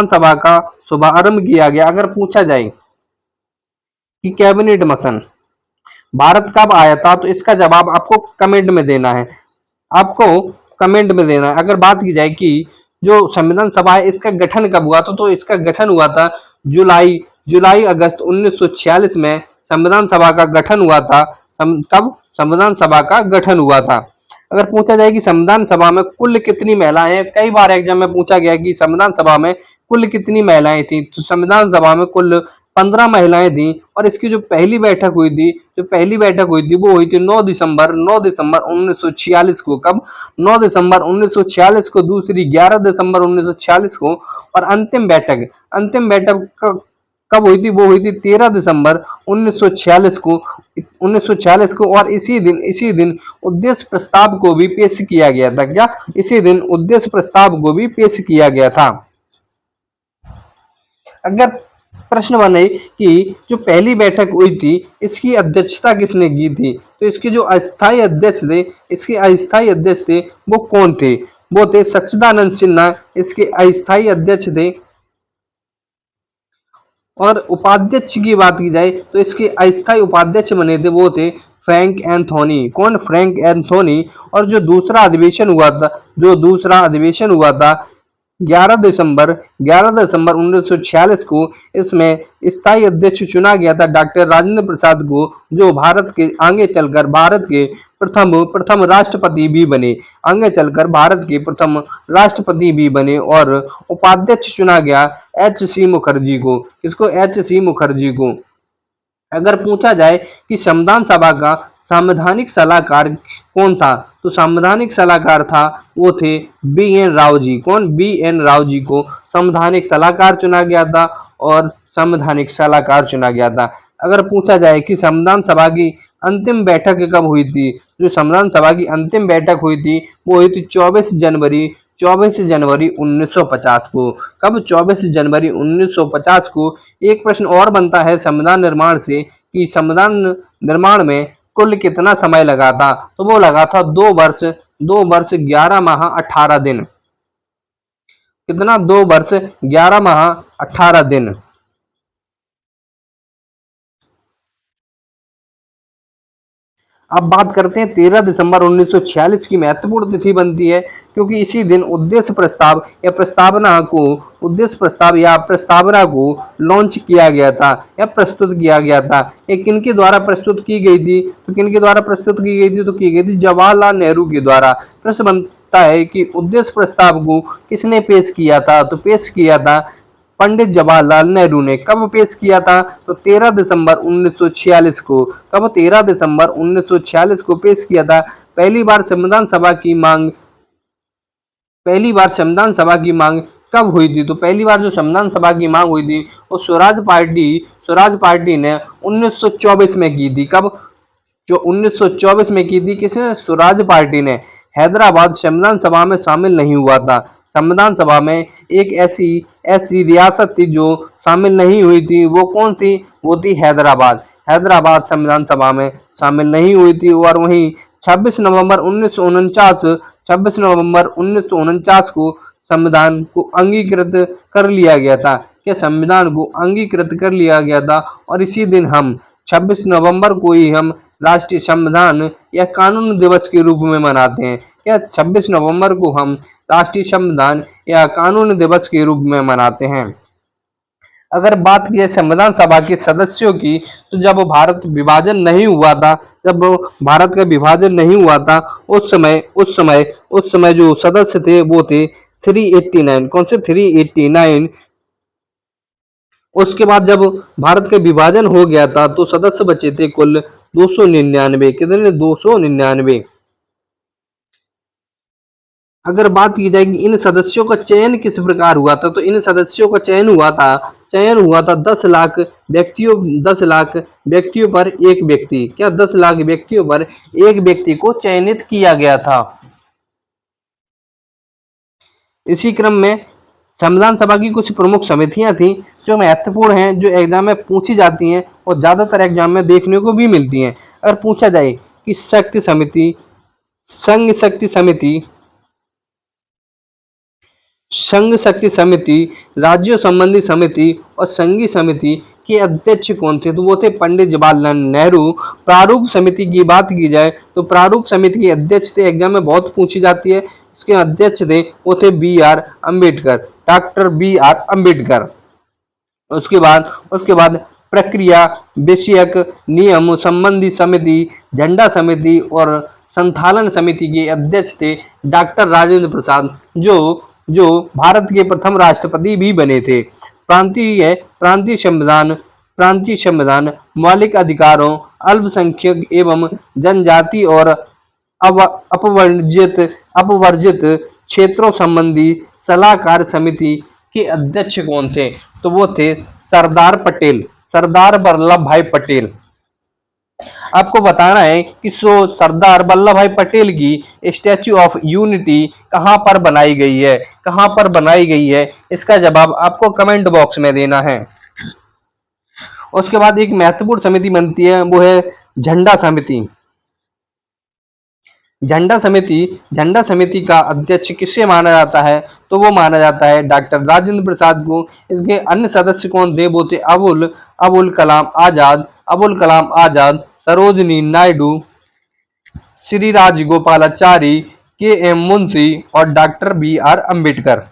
सभा का शुभारंभ किया गया। अगर पूछा जाए कि कैबिनेट मिशन भारत कब आया था, तो इसका जवाब आपको कमेंट में देना है, अगर बात की जाए कि जो संविधान सभा है, इसका गठन कब हुआ था, तो इसका गठन हुआ था जुलाई अगस्त 1946 में संविधान सभा का गठन हुआ था। कब, संविधान सभा का गठन हुआ था। अगर पूछा जाए कि संविधान सभा में कुल कितनी महिलाएं हैं, कई बार एग्जाम में पूछा गया कि संविधान सभा में कुल कितनी महिलाएं थी, तो संविधान सभा में कुल 15 महिलाएं थी। और इसकी जो पहली बैठक हुई थी वो हुई थी 9 दिसंबर 1946 को। कब, 9 दिसंबर 1946 को। दूसरी 11 दिसंबर 1946 को। और अंतिम बैठक कब हुई थी, वो हुई थी 13 दिसंबर 1946 को। और इसी दिन उद्देश्य प्रस्ताव को भी पेश किया गया था। क्या, इसी दिन उद्देश्य प्रस्ताव को भी पेश किया गया था। अगर प्रश्न बने कि जो पहली बैठक हुई थी, इसकी अध्यक्षता किसने की थी, तो इसके जो अस्थायी अध्यक्ष थे वो कौन थे, वो थे सच्चिदानंद सिन्हा, इसके अस्थायी अध्यक्ष थे। और उपाध्यक्ष की बात की जाए, तो इसके अस्थायी उपाध्यक्ष बने थे, वो थे फ्रैंक एंथोनी। कौन, फ्रैंक एंथोनी। और जो दूसरा अधिवेशन हुआ था 11 दिसंबर 1946 को इसमें स्थायी अध्यक्ष चुना गया था डॉक्टर राजेंद्र प्रसाद को, जो भारत के आगे चलकर भारत के प्रथम प्रथम राष्ट्रपति भी बने। आगे चलकर भारत के प्रथम राष्ट्रपति भी बने। और उपाध्यक्ष चुना गया एच सी मुखर्जी को। किसको? एच सी मुखर्जी को। अगर पूछा जाए कि संविधान सभा का संवैधानिक सलाहकार कौन था, तो संवैधानिक सलाहकार था वो थे बी एन राव जी। कौन? बी एन राव जी को संवैधानिक सलाहकार चुना गया था और संवैधानिक सलाहकार चुना गया था। अगर पूछा जाए कि संविधान सभा की अंतिम बैठक कब हुई थी, जो संविधान सभा की अंतिम बैठक हुई थी वो हुई थी 24 जनवरी 1950 को। कब? 24 जनवरी 1950 को। एक प्रश्न और बनता है संविधान निर्माण से कि संविधान निर्माण में कुल कितना समय लगा था, तो वो लगा था 2 वर्ष 11 माह 18 दिन। कितना? 2 वर्ष 11 माह 18 दिन। अब बात करते हैं 13 दिसंबर 1946 की। महत्वपूर्ण तिथि बनती है क्योंकि इसी दिन उद्देश्य प्रस्ताव या प्रस्तावना को लॉन्च किया गया था या प्रस्तुत किया गया था। ये किनके द्वारा प्रस्तुत की गई थी? तो किनके द्वारा प्रस्तुत की गई थी? तो की गई थी जवाहरलाल नेहरू के द्वारा। प्रश्न बनता है कि उद्देश्य प्रस्ताव को किसने पेश किया था? तो पेश किया था पंडित जवाहरलाल नेहरू ने। कब पेश किया था? तो 13 दिसंबर 1946 को। कब? 13 दिसंबर 1946 को पेश किया था। पहली बार संविधान सभा की मांग कब हुई थी? तो पहली बार जो संविधान सभा की मांग हुई थी वो स्वराज पार्टी ने 1924 में की थी। कब? जो 1924 में की थी। किसने? स्वराज पार्टी ने। हैदराबाद संविधान सभा में शामिल नहीं हुआ था। संविधान सभा में एक ऐसी ऐसी रियासत थी जो शामिल नहीं हुई थी। वो कौन थी? वो थी हैदराबाद। हैदराबाद संविधान सभा में शामिल नहीं हुई थी। और वहीं 26 नवंबर 1949 को संविधान को अंगीकृत कर लिया गया था। क्या? संविधान को अंगीकृत कर लिया गया था। और इसी दिन हम 26 नवंबर को ही हम राष्ट्रीय संविधान या कानून दिवस के रूप में मनाते हैं। क्या? 26 नवंबर को हम राष्ट्रीय संविधान या कानून दिवस के रूप में मनाते हैं। अगर बात की जाए संविधान सभा के सदस्यों की, तो जब भारत का विभाजन नहीं हुआ था उस समय जो सदस्य थे वो थे 389। कौन से? 389। उसके बाद जब भारत का विभाजन हो गया था तो सदस्य बचे थे कुल 299। कितने? 299। अगर बात की जाए कि इन सदस्यों का चयन किस प्रकार हुआ था, तो इन सदस्यों का चयन हुआ था 10 लाख व्यक्तियों पर एक व्यक्ति। क्या? 10 लाख व्यक्तियों पर एक व्यक्ति को चयनित किया गया था। इसी क्रम में संविधान सभा की कुछ प्रमुख समितियां थी जो महत्वपूर्ण हैं, जो एग्जाम में पूछी जाती हैं और ज्यादातर एग्जाम में देखने को भी मिलती हैं। अगर पूछा जाए कि संघ शक्ति समिति राज्यों संबंधी समिति और संघीय समिति के अध्यक्ष कौन थे, तो वो थे पंडित जवाहरलाल नेहरू। प्रारूप समिति की बात की जाए तो प्रारूप समिति के अध्यक्ष थे, एग्जाम में बहुत पूछी जाती है। इसके अध्यक्ष थे वो थे B are Ambedkar, doctor B are Ambedkar. उसके बाद प्रक्रिया विषयक नियम संबंधी समिति, झंडा समिति और संथालन समिति के अध्यक्ष थे डॉक्टर राजेंद्र प्रसाद, जो भारत के प्रथम राष्ट्रपति भी बने थे। प्रांतीय संविधान मौलिक अधिकारों, अल्पसंख्यक एवं जनजाति और अपवर्जित क्षेत्रों संबंधी सलाहकार समिति के अध्यक्ष कौन थे, तो वो थे सरदार वल्लभ भाई पटेल। आपको बताना है कि सरदार वल्लभ भाई पटेल की स्टैच्यू ऑफ यूनिटी कहां पर बनाई गई है, इसका जवाब आपको कमेंट बॉक्स में देना है। उसके बाद एक महत्वपूर्ण समिति बनती है, वो है झंडा समिति। झंडा समिति का अध्यक्ष किसे माना जाता है, तो वो माना जाता है डॉक्टर राजेंद्र प्रसाद को। इसके अन्य सदस्य कौन थे, वो थे अबुल कलाम आजाद, सरोजनी नायडू, श्री राजगोपालाचारी, के एम मुंशी और डॉक्टर बी आर अम्बेडकर।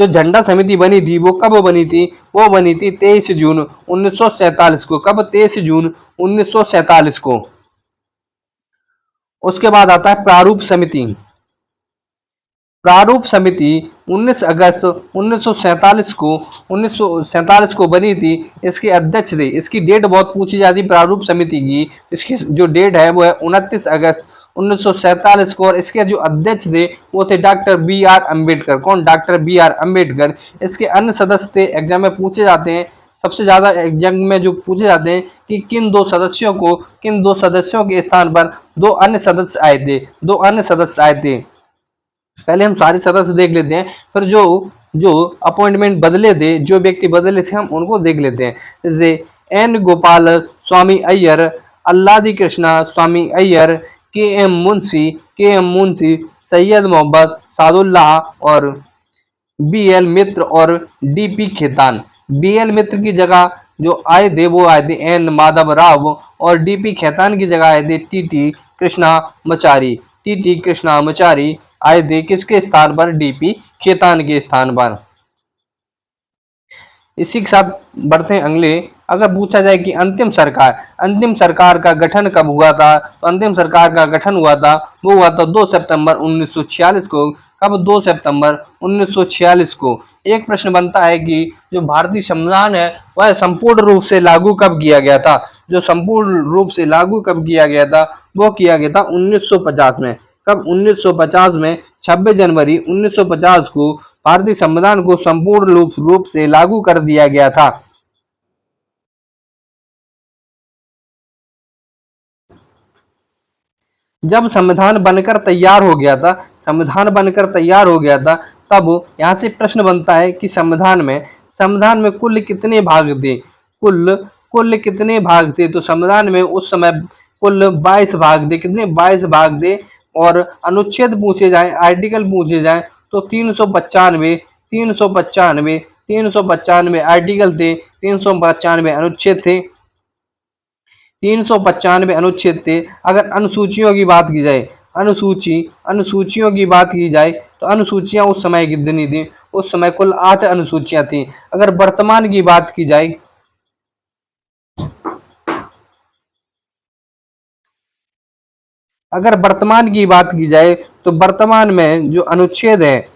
जो झंडा समिति बनी थी वो कब बनी थी? वो बनी थी 23 जून 1947 को। कब? 23 जून 1947 को। उसके बाद आता है प्रारूप समिति। प्रारूप समिति 19 अगस्त 1947 को बनी थी। इसके अध्यक्ष थे, इसकी डेट बहुत पूछी जाती प्रारूप समिति की। इसकी जो डेट है वो है 29 अगस्त 1947 को। और इसके जो अध्यक्ष थे वो थे डॉक्टर बी आर अम्बेडकर। कौन? Doctor B are Ambedkar. इसके अन्य सदस्य थे, एग्जाम में पूछे जाते हैं, सबसे ज्यादा एग्जाम में जो पूछे जाते हैं कि किन दो सदस्यों के स्थान पर दो अन्य सदस्य आए थे। पहले हम सारे सदस्य देख लेते हैं, फिर जो जो अपॉइंटमेंट बदले थे, जो व्यक्ति बदले थे, हम उनको देख लेते हैं। जैसे एन गोपाल स्वामी अय्यर, अल्लादी कृष्णा स्वामी अय्यर, के एम मुंशी, सैयद मोहम्मद सादुल्लाह और बी एल मित्र और डी पी खेतान। बी एल मित्र की जगह जो आए थे वो आए थे एन माधव राव, और डी पी खेतान की जगह आए थे टी टी कृष्णा मचारी आए थे किसके स्थान पर? डीपी खेतान के स्थान पर। इसी के साथ बढ़ते हैं अगले। अगर पूछा जाए कि अंतिम सरकार का गठन कब हुआ था, तो अंतिम सरकार का गठन हुआ था, वो हुआ था 2 सितंबर 1946 को। कब? 2 सितंबर 1946 को। एक प्रश्न बनता है कि जो भारतीय संविधान है वह संपूर्ण रूप से लागू कब किया गया था? जो संपूर्ण रूप से लागू कब किया गया था? वो किया गया था 1950 में। कब? 1950 में 26 जनवरी 1950 को भारतीय संविधान को संपूर्ण रूप से लागू कर दिया गया था। जब संविधान बनकर तैयार हो गया था, तब यहाँ से प्रश्न बनता है कि संविधान में कुल कितने भाग थे? कुल कितने भाग थे? तो संविधान में उस समय कुल 22 भाग थे। कितने? 22 भाग थे। और अनुच्छेद पूछे जाए, आर्टिकल पूछे जाए, तो 395 आर्टिकल थे, 395 अनुच्छेद थे, 395 अनुच्छेद थे। अगर अनुसूचियों की बात की जाए, तो अनुसूचियां उस समय कितनी थी? उस समय कुल 8 अनुसूचियां थी। अगर वर्तमान की बात की जाए, तो वर्तमान में जो अनुच्छेद है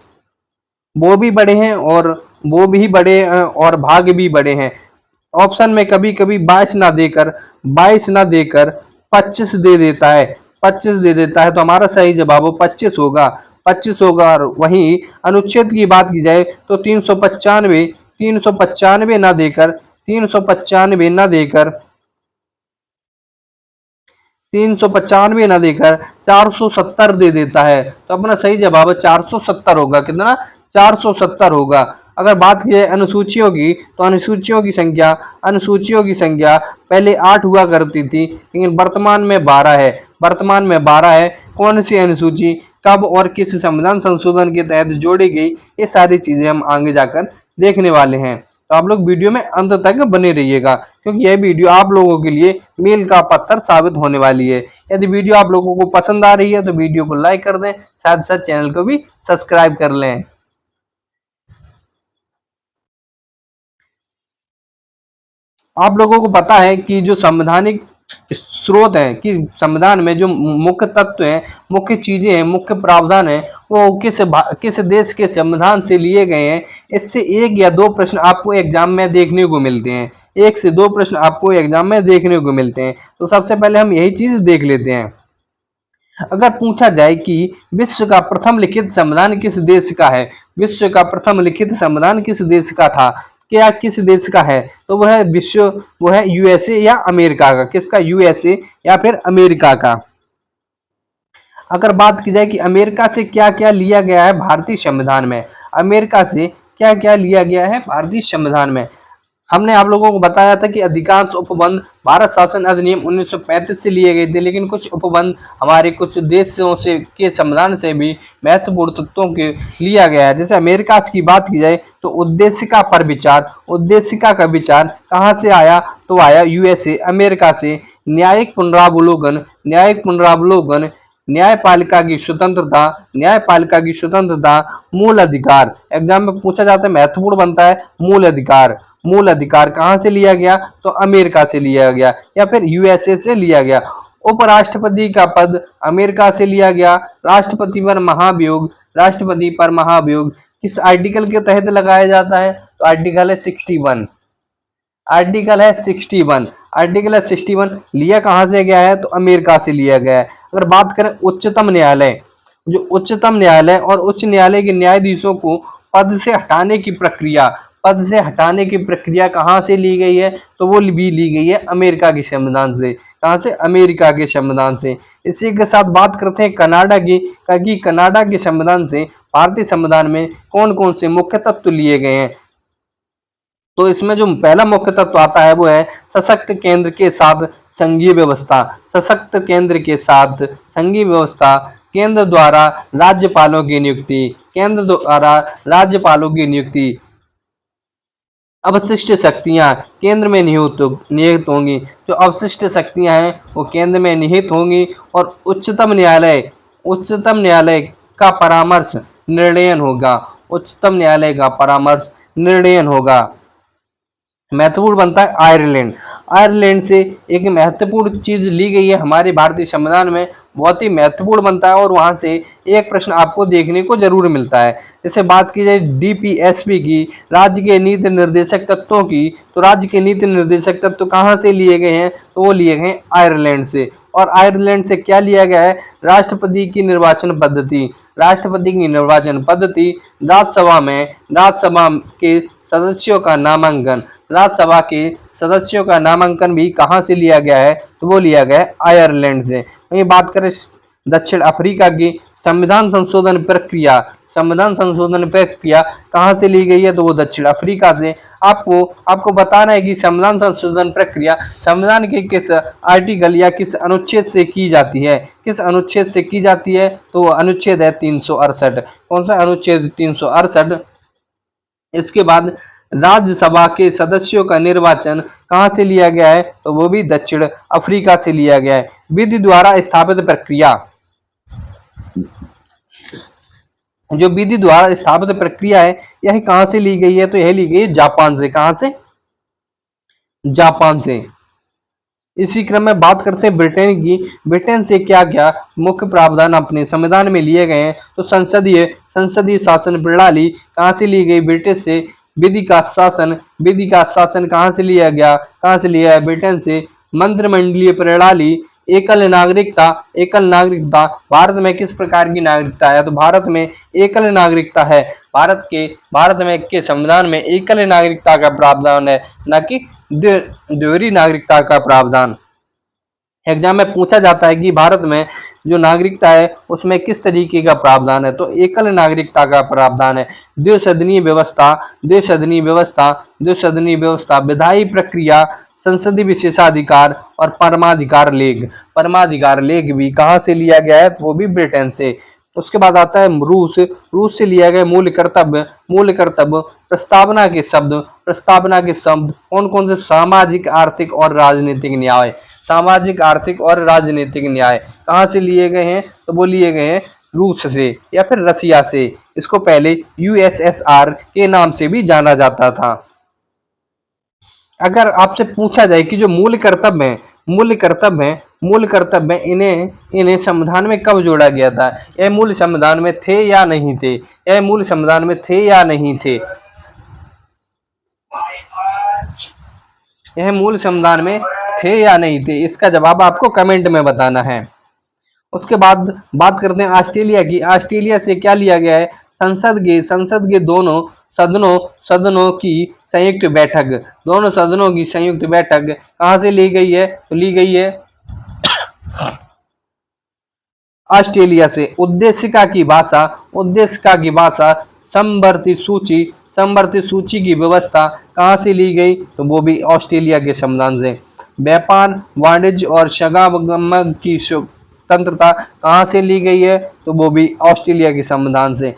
वो भी बड़े हैं, और और भाग भी बड़े हैं। ऑप्शन में कभी कभी 22 ना देकर 25 दे देता है, तो हमारा सही जवाब वो 25 होगा। और वहीं अनुच्छेद की बात की जाए तो 395 ना देकर 470 दे देता है। तो अपना सही जवाब 470 होगा। कितना? 470 होगा। अगर बात की जाए अनुसूचियों की, तो अनुसूचियों की संख्या पहले 8 हुआ करती थी, लेकिन वर्तमान में 12 है। कौन सी अनुसूची कब और किस संविधान संशोधन के तहत जोड़ी गई, ये सारी चीजें हम आगे जाकर देखने वाले हैं। तो आप लोग वीडियो में अंत तक बने रहिएगा, क्योंकि यह वीडियो आप लोगों के लिए मील का पत्थर साबित होने वाली है। यदि वीडियो आप लोगों को पसंद आ रही है तो वीडियो को लाइक कर दें, साथ साथ चैनल को भी सब्सक्राइब कर लें। आप लोगों को पता है कि जो संवैधानिक स्रोत है, कि संविधान में जो मुख्य तत्व हैं, मुख्य चीजें हैं, मुख्य प्रावधान है, वो किस देश के संविधान से लिए गए हैं। इससे 1 या 2 प्रश्न आपको एग्जाम में देखने को मिलते हैं। 1 से 2 प्रश्न आपको एग्जाम में देखने को मिलते हैं। तो सबसे पहले हम यही चीज देख लेते हैं। अगर पूछा जाए कि विश्व का प्रथम लिखित संविधान किस देश का है, विश्व का प्रथम लिखित संविधान किस देश का था, क्या किस देश का है, तो वो है यूएसए या अमेरिका का। किसका? यूएसए या फिर अमेरिका का। अगर बात की जाए कि अमेरिका से क्या क्या लिया गया है भारतीय संविधान में, अमेरिका से क्या क्या लिया गया है भारतीय संविधान में, हमने आप लोगों को बताया था कि अधिकांश उपबंध भारत शासन अधिनियम 1935 से लिए गए थे, लेकिन कुछ उपबंध हमारे कुछ देशों से के संविधान से भी महत्वपूर्ण तत्वों के लिया गया है। जैसे अमेरिका की बात की जाए तो उद्देशिका का विचार कहाँ से आया, तो आया यूएसए, अमेरिका से। न्यायिक पुनरावलोकन न्यायपालिका की स्वतंत्रता, न्यायपालिका की स्वतंत्रता, मूल अधिकार। एग्जाम में पूछा जाता है, महत्वपूर्ण बनता है मूल अधिकार। मूल अधिकार कहाँ से लिया गया? तो अमेरिका से लिया गया या फिर यूएसए से लिया गया। उपराष्ट्रपति का पद अमेरिका से लिया गया। राष्ट्रपति पर महाभियोग, राष्ट्रपति पर महाभियोग किस आर्टिकल के तहत लगाया जाता है? तो आर्टिकल है 61। आर्टिकल है 61। आर्टिकल है 61 लिया कहां से गया है? तो अमेरिका से लिया गया है। अगर बात करें उच्चतम न्यायालय, जो उच्चतम न्यायालय और उच्च न्यायालय के न्यायाधीशों को पद से हटाने की प्रक्रिया, पद से हटाने की प्रक्रिया कहां से ली गई है? तो वो भी ली गई है अमेरिका के संविधान से। कहां से? अमेरिका के संविधान से। इसी के साथ बात करते हैं कनाडा की, कि कनाडा के संविधान से भारतीय संविधान में कौन कौन से मुख्य तत्व लिए गए हैं। तो इसमें जो पहला मुख्य तत्व आता है वो है सशक्त केंद्र के साथ संघीय व्यवस्था। सशक्त केंद्र के साथ संघीय व्यवस्था, केंद्र द्वारा राज्यपालों की नियुक्ति, केंद्र द्वारा राज्यपालों की नियुक्ति। अवशिष्ट शक्तियां केंद्र में निहित होंगी। जो अवशिष्ट शक्तियां हैं वो केंद्र में निहित होंगी। और उच्चतम न्यायालय का परामर्श निर्णयन होगा। उच्चतम न्यायालय का परामर्श निर्णयन होगा। महत्वपूर्ण बनता है आयरलैंड। आयरलैंड से एक महत्वपूर्ण चीज ली गई है हमारे भारतीय संविधान में, बहुत ही महत्वपूर्ण बनता है और वहां से एक प्रश्न आपको देखने को जरूर मिलता है। जैसे बात की जाए डीपीएसपी की, राज्य के नीति निर्देशक तत्वों की, तो राज्य के नीति निर्देशक तत्व कहाँ से लिए गए हैं? तो वो लिए गए आयरलैंड से। और आयरलैंड से क्या लिया गया है? राष्ट्रपति की निर्वाचन पद्धति। राष्ट्रपति की निर्वाचन पद्धति, राज्यसभा के सदस्यों का नामांकन, राज्यसभा के सदस्यों का नामांकन भी कहां से लिया गया है? तो वो लिया गया है आयरलैंड से। वहीं बात करें दक्षिण अफ्रीका की, संविधान संशोधन प्रक्रिया, संविधान संशोधन प्रक्रिया कहां से ली गई है? तो वो दक्षिण अफ्रीका से। आपको बताना है कि संविधान संशोधन प्रक्रिया संविधान के किस आर्टिकल या किस अनुच्छेद से की जाती है? किस अनुच्छेद से की जाती है? तो वो अनुच्छेद है 368। कौन सा अनुच्छेद? 368। इसके बाद राज्यसभा के सदस्यों का निर्वाचन कहां से लिया गया है? तो वो भी दक्षिण अफ्रीका से लिया गया है। विधि द्वारा स्थापित प्रक्रिया, जो विधि द्वारा स्थापित प्रक्रिया है यह कहां से ली गई है? तो यह ली गई है जापान से। कहां से? जापान से। इसी क्रम में बात करते हैं ब्रिटेन की। ब्रिटेन से क्या क्या मुख्य प्रावधान अपने संविधान में लिए गए हैं? तो संसदीय शासन प्रणाली कहां से ली गई? ब्रिटिश से। विधि का शासन कहां से लिया गया? कहां से लिया है? ब्रिटेन से। मंत्रिमंडलीय प्रणाली, एकल नागरिकता, भारत में किस प्रकार की नागरिकता है? तो भारत में एकल नागरिकता है। भारत में के संविधान में एकल नागरिकता का प्रावधान है, न कि द्वितीय नागरिकता का प्रावधान। एग्जाम में पूछा जाता है कि भारत में जो नागरिकता है उसमें किस तरीके का प्रावधान है? तो एकल नागरिकता का प्रावधान है। द्विसदनीय व्यवस्था, विधायी प्रक्रिया, संसदीय विशेषाधिकार और परमाधिकार लेख भी कहाँ से लिया गया है? तो वो भी ब्रिटेन से। उसके बाद आता है रूस से लिया गया मूल कर्तव्य। प्रस्तावना के शब्द कौन कौन से? सामाजिक, आर्थिक और राजनीतिक न्याय। सामाजिक, आर्थिक और राजनीतिक न्याय कहाँ से लिए गए हैं? तो वो लिए गए हैं रूस से या फिर रसिया से। इसको पहले यूएसएसआर के नाम से भी जाना जाता था। अगर आपसे पूछा जाए कि जो मूल कर्तव्य इन्हें संविधान में कब जोड़ा गया था? यह मूल संविधान में थे या नहीं थे? यह मूल संविधान में थे या नहीं थे? यह मूल संविधान में थे या नहीं थे? इसका जवाब आपको कमेंट में बताना है। उसके बाद बात करते हैं ऑस्ट्रेलिया की। ऑस्ट्रेलिया से क्या लिया गया है? संसद के दोनों सदनों की संयुक्त बैठक। दोनों सदनों की संयुक्त बैठक कहां से ली गई है? तो ली गई है ऑस्ट्रेलिया से। उद्देशिका की भाषा, समवर्ती सूची की व्यवस्था कहां से ली गई? तो वो भी ऑस्ट्रेलिया के संविधान से। व्यापार, वाणिज्य और समागम की स्वतंत्रता कहां से ली गई है? तो वो भी ऑस्ट्रेलिया के संविधान से।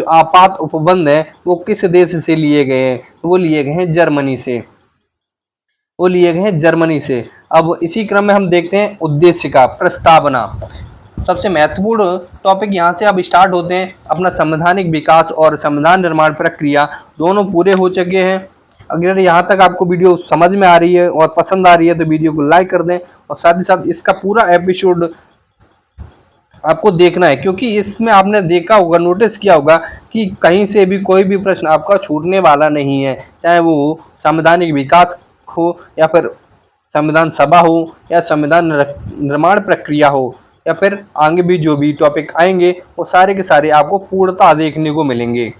आपात उपबंध है वो किस देश से लिए गए हैं? तो वो लिए गए हैं जर्मनी से। अब इसी क्रम में हम देखते हैं उद्देश्य का प्रस्तावना। सबसे महत्वपूर्ण टॉपिक यहाँ से अब स्टार्ट होते हैं। अपना संवैधानिक विकास और संविधान निर्माण प्रक्रिया दोनों पूरे हो चुके हैं। अगर यहाँ तक आपको वीडियो समझ में आ रही है और पसंद आ रही है तो वीडियो को लाइक कर दें, और साथ ही साथ इसका पूरा एपिसोड आपको देखना है, क्योंकि इसमें आपने देखा होगा, नोटिस किया होगा कि कहीं से भी कोई भी प्रश्न आपका छूटने वाला नहीं है, चाहे वो संवैधानिक विकास हो या फिर संविधान सभा हो या संविधान निर्माण प्रक्रिया हो या फिर आगे भी जो भी टॉपिक आएंगे वो सारे के सारे आपको पूर्णतः देखने को मिलेंगे।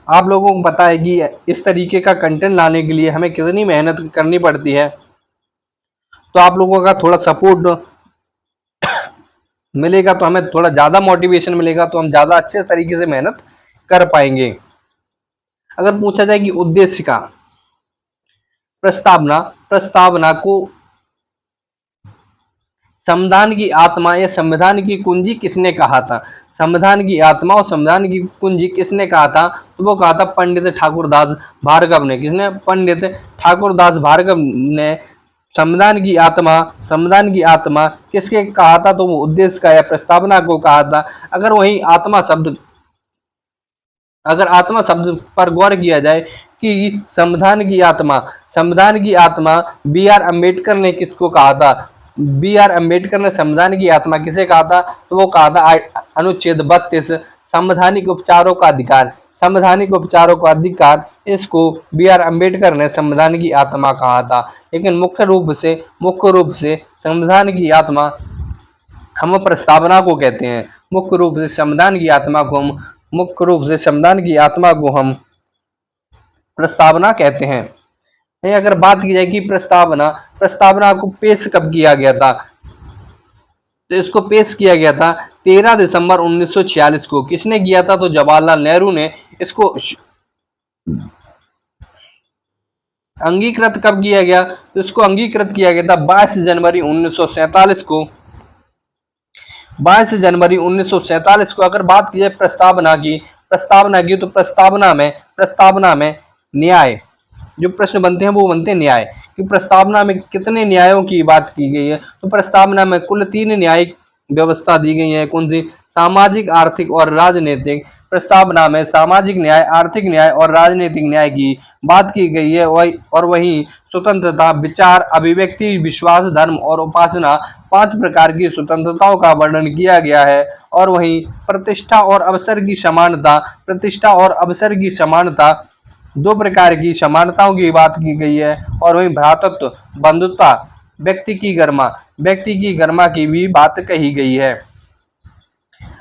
आप लोगों को पता है कि इस तरीके का कंटेंट लाने के लिए हमें कितनी मेहनत करनी पड़ती है, तो आप लोगों का थोड़ा सपोर्ट मिलेगा तो हमें थोड़ा ज़्यादा मोटिवेशन मिलेगा, तो हम ज़्यादा अच्छे तरीके से मेहनत कर पाएंगे। अगर पूछा जाए कि उद्देश्य का प्रस्तावना, प्रस्तावना को संविधान की आत्मा या संविधान की कुंजी किसने कहा था? संविधान की आत्मा और संविधान की कुंजी किसने कहा था? तो वो कहा था पंडित ठाकुरदास भार्गव ने। किसने? पंडित ठाकुरदास भार्गव ने संविधान की आत्मा, संविधान की आत्मा किसके कहा था? तो वो उद्देश्य का या प्रस्तावना को कहा था। अगर वही आत्मा शब्द, अगर आत्मा शब्द पर गौर किया जाए कि संविधान की आत्मा, संविधान की आत्मा बी आर अम्बेडकर ने किसको कहा था? बी आर अम्बेडकर ने संविधान की आत्मा किसे कहा था? तो वो कहा था अनुच्छेद 32 संवैधानिक उपचारों का अधिकार, संवैधानिक उपचारों का अधिकार, इसको बी आर अम्बेडकर ने संविधान की आत्मा कहा था। लेकिन मुख्य रूप से संविधान की आत्मा हम प्रस्तावना को कहते हैं। मुख्य रूप से संविधान की आत्मा को हम मुख्य रूप से संविधान की आत्मा को हम प्रस्तावना कहते हैं। अगर बात की जाए कि प्रस्तावना, प्रस्तावना को पेश कब किया गया था? तो इसको पेश किया गया था 13 दिसंबर 1946 को। किसने किया था? तो जवाहरलाल नेहरू ने। इसको अंगीकृत कब किया गया? तो इसको अंगीकृत किया गया था 22 जनवरी 1947 को। 22 जनवरी 1947 को। अगर बात की जाए प्रस्तावना की, तो प्रस्तावना में न्याय, जो प्रश्न बनते हैं वो बनते हैं न्याय, कि प्रस्तावना में कितने न्यायों की बात की गई है? तो प्रस्तावना में कुल 3 न्यायिक व्यवस्था दी गई है। कौन सी? सामाजिक, आर्थिक और राजनीतिक। प्रस्तावना में सामाजिक न्याय, आर्थिक न्याय और राजनीतिक न्याय की बात की गई है। और वही स्वतंत्रता, विचार, अभिव्यक्ति, विश्वास, धर्म और उपासना, 5 प्रकार की स्वतंत्रताओं का वर्णन किया गया है। और वहीं प्रतिष्ठा और अवसर की समानता, प्रतिष्ठा और अवसर की समानता, 2 प्रकार की समानताओं की बात की गई है। और वहीं भ्रातृत्व, बंधुता, व्यक्ति की गरिमा की भी बात कही गई है।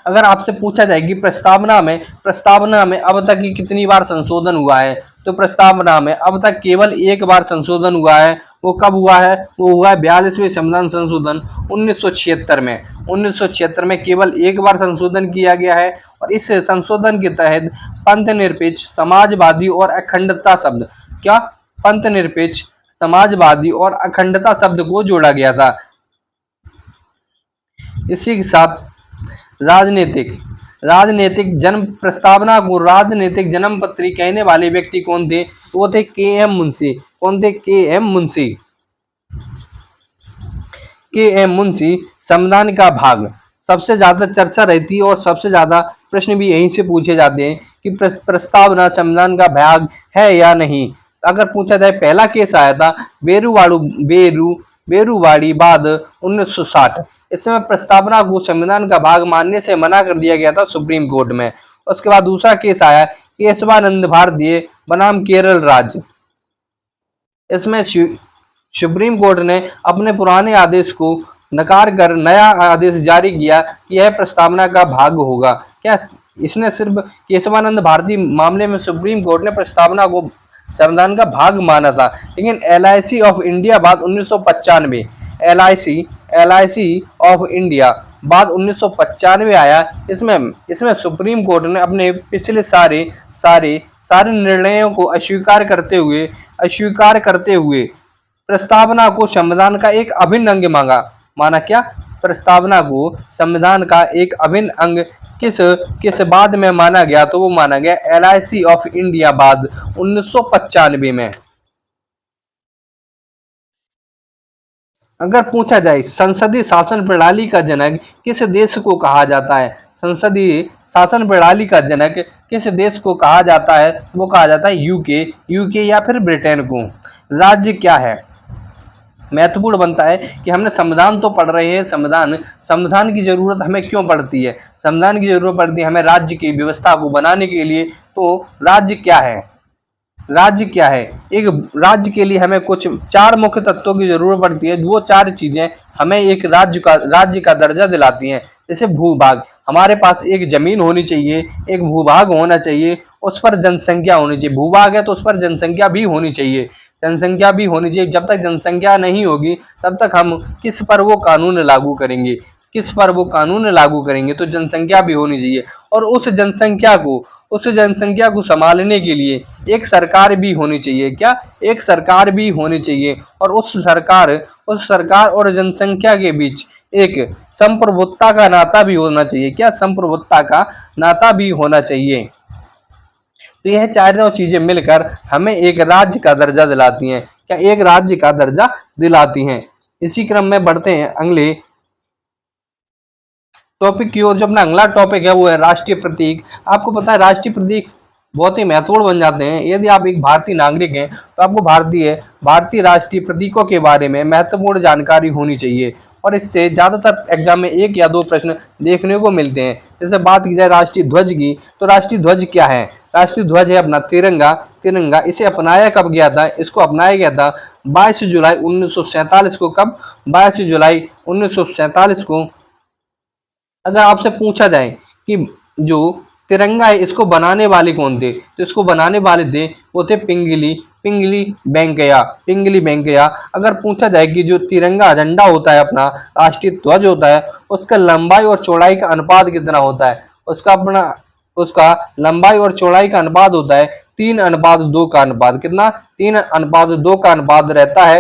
अगर आपसे पूछा जाए कि प्रस्तावना में अब तक की कितनी बार संशोधन हुआ है? तो प्रस्तावना में अब तक केवल 1 बार संशोधन हुआ है। वो कब हुआ है? वो हुआ है 42वें संविधान संशोधन 1976 में। 1976 में केवल 1 बार संशोधन किया गया है। और इस संशोधन के तहत पंथ निरपेक्ष, समाजवादी और अखंडता शब्द, क्या? पंथ निरपेक्ष, समाजवादी और अखंडता शब्द को जोड़ा गया था। इसी के साथ राजनीतिक जन्म, प्रस्तावना को राजनीतिक जन्म पत्री कहने वाले व्यक्ति कौन थे? वो थे के एम मुंशी। कौन थे? के एम मुंशी। के एम मुंशी संविधान का भाग, सबसे ज्यादा चर्चा रहती है और सबसे ज्यादा प्रश्न भी यहीं से पूछे जाते हैं कि प्रस्तावना संविधान का भाग है या नहीं। अगर पूछा जाए, पहला केस आया था बेरूवाड़ी बाद 1960। इस समय प्रस्तावना को संविधान का भाग मानने से मना कर दिया गया था सुप्रीम कोर्ट में। उसके बाद दूसरा केस आया केशवानंद भारतीय बनाम केरल राज्य। इसमें सुप्रीम कोर्ट ने अपने पुराने आदेश को नकार कर नया आदेश जारी किया कि यह प्रस्तावना का भाग होगा। क्या? इसने सिर्फ केशवानंद भारती मामले में सुप्रीम कोर्ट ने प्रस्तावना को संविधान का भाग माना था। लेकिन LIC ऑफ इंडिया बाद 1995, LIC ऑफ इंडिया बाद 1995 आया। इसमें सुप्रीम कोर्ट ने अपने पिछले सारे निर्णयों को अस्वीकार करते हुए प्रस्तावना को संविधान का एक अभिन्न अंग माना। क्या? प्रस्तावना को संविधान का एक अभिन्न अंग किस किस बाद में माना गया, तो वो माना गया LIC ऑफ इंडिया बाद 1995 में। अगर पूछा जाए संसदीय शासन प्रणाली का जनक किस देश को कहा जाता है, संसदीय शासन प्रणाली का जनक किस देश को कहा जाता है, वो कहा जाता है यूके या फिर ब्रिटेन को। राज्य क्या है, महत्वपूर्ण बनता है कि हमने संविधान तो पढ़ रहे हैं, संविधान की जरूरत हमें क्यों पड़ती है, संविधान की जरूरत पड़ती है हमें राज्य की व्यवस्था को बनाने के लिए। तो राज्य क्या है, राज्य क्या है, एक राज्य के लिए हमें कुछ चार मुख्य तत्वों की जरूरत पड़ती है। वो चार चीजें हमें एक राज्य का दर्जा दिलाती हैं। जैसे भूभाग, हमारे पास एक जमीन होनी चाहिए, एक भूभाग होना चाहिए, उस पर जनसंख्या होनी चाहिए। भूभाग है तो उस पर जनसंख्या भी होनी चाहिए, जनसंख्या भी होनी चाहिए। जब तक जनसंख्या नहीं होगी तब तक हम किस पर वो कानून लागू करेंगे, किस पर वो कानून लागू करेंगे। तो जनसंख्या भी होनी चाहिए, और उस जनसंख्या को संभालने के लिए एक सरकार भी होनी चाहिए। क्या, एक सरकार भी होनी चाहिए, और उस सरकार और जनसंख्या के बीच एक संप्रभुता का नाता भी होना चाहिए। क्या, संप्रभुता का नाता भी होना चाहिए। तो यह चारों चीजें मिलकर हमें एक राज्य का दर्जा दिलाती हैं। क्या, एक राज्य का दर्जा दिलाती हैं। इसी क्रम में बढ़ते हैं अगले टॉपिक की ओर। जो अपना अगला टॉपिक है वो है राष्ट्रीय प्रतीक। आपको पता है राष्ट्रीय प्रतीक बहुत ही महत्वपूर्ण बन जाते हैं। यदि आप एक भारतीय नागरिक हैं तो आपको भारतीय राष्ट्रीय प्रतीकों के बारे में महत्वपूर्ण जानकारी होनी चाहिए, और इससे ज्यादातर एग्जाम में एक या दो प्रश्न देखने को मिलते हैं। जैसे बात की जाए राष्ट्रीय ध्वज की, तो राष्ट्रीय ध्वज क्या है, राष्ट्रीय ध्वज है अपना तिरंगा। तिरंगा इसे अपनाया कब गया था, इसको अपनाया गया था 22 जुलाई 1947 को। कब, 22 जुलाई 1947 को। अगर आपसे पूछा जाए कि जो तिरंगा है इसको बनाने वाले कौन थे, तो इसको बनाने वाले थे वो थे पिंगली वेंकैया। अगर पूछा जाए कि जो तिरंगा झंडा होता है अपना राष्ट्रीय ध्वज होता है, उसका लंबाई और चौड़ाई का अनुपात कितना होता है, उसका लंबाई और चौड़ाई का अनुपात होता है 3:2 का अनुपात। कितना, 3:2 का अनुपात रहता है।